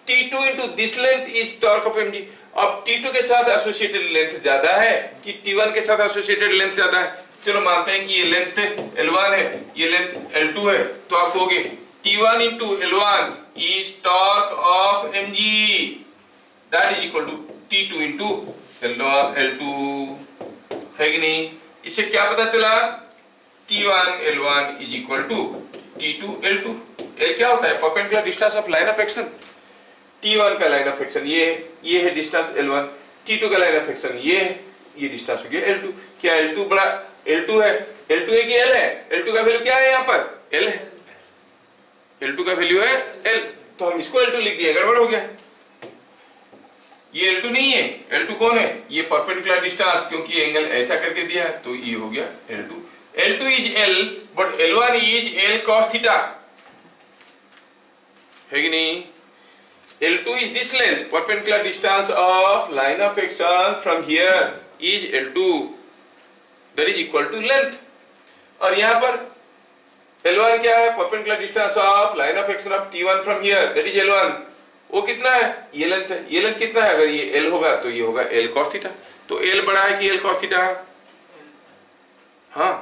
T2 into this length is torque of mg। अब T2 के साथ एसोसिएटेड लेंथ ज्यादा है कि T1 के साथ एसोसिएटेड लेंथ ज्यादा है? चलो मानते हैं कि ये लेंथ L1 है, ये लेंथ L2 है, तो आप कहोगे T1 into L1 is torque of mg, that is equal to T2 into L2, है कि नहीं? इससे क्या पता चला? T1 L1 is equal to T2 L2। ये क्या होता है? Perpendicular distance of line of action. T1 का लाइन ऑफ एक्शन ये है डिस्टेंस L1, T2 का लाइन ऑफ एक्शन ये डिस्टेंस हो गया L2। क्या L2 बड़ा L2 है? L2 है कि L है? L2 का वैल्यू क्या है यहाँ पर? L है, L2 का वैल्यू है L, तो हम इसको L2 लिख दिए, गड़बड़ हो गया। ये L2 नहीं है, L2 कौन है? ये परपेंडिकुलर डिस्टेंस, क्योंकि एंगल ऐसा करके दिया है तो ये हो गया L2। L2 is L, but L1 is L cos theta, है कि नहीं? L2 is this length, perpendicular distance of line of action from here is L2, that is equal to length। और यहाँ पर L1 क्या है? perpendicular distance of line of action of T1 from here, that is L1, वो कितना है, ये length है, ये लेंथ कितना है, अगर ये एल होगा तो ये होगा एल कॉस थीटा। तो एल बड़ा है कि एल कॉस थीटा है? हाँ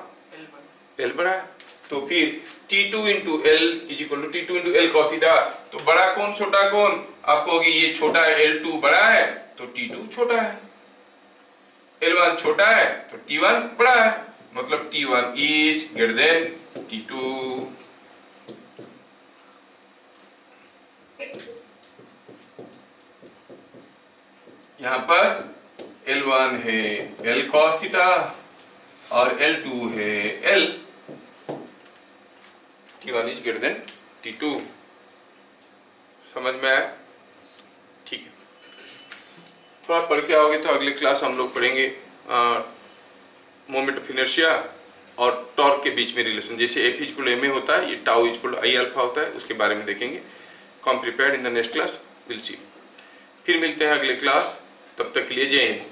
एल बड़ा है। तो फिर T2 into L is equal to T2 into L cos theta. तो बड़ा कौन छोटा कौन, आपको होगी ये छोटा है L2 बड़ा है तो T2 छोटा है, L1 छोटा है तो T1 बड़ा है, मतलब T1 is greater than T2। यहां पर L1 है L cos थीटा और L2 है L, T1 is greater than T2। समझ में आया? ठीक है, थोड़ा पढ़ के आओगे तो अगले क्लास हम लोग पढ़ेंगे मोमेंट ऑफ इनर्शिया और टॉर्क के बीच में रिलेशन। जैसे F इक्वल ma होता है, ये टाउ इक्वल आई अल्फा होता है, उसके बारे में देखेंगे। Come prepared in the next class, will see. फिर मिलते हैं अगले क्लास, तब तक के लिए जय हिंद।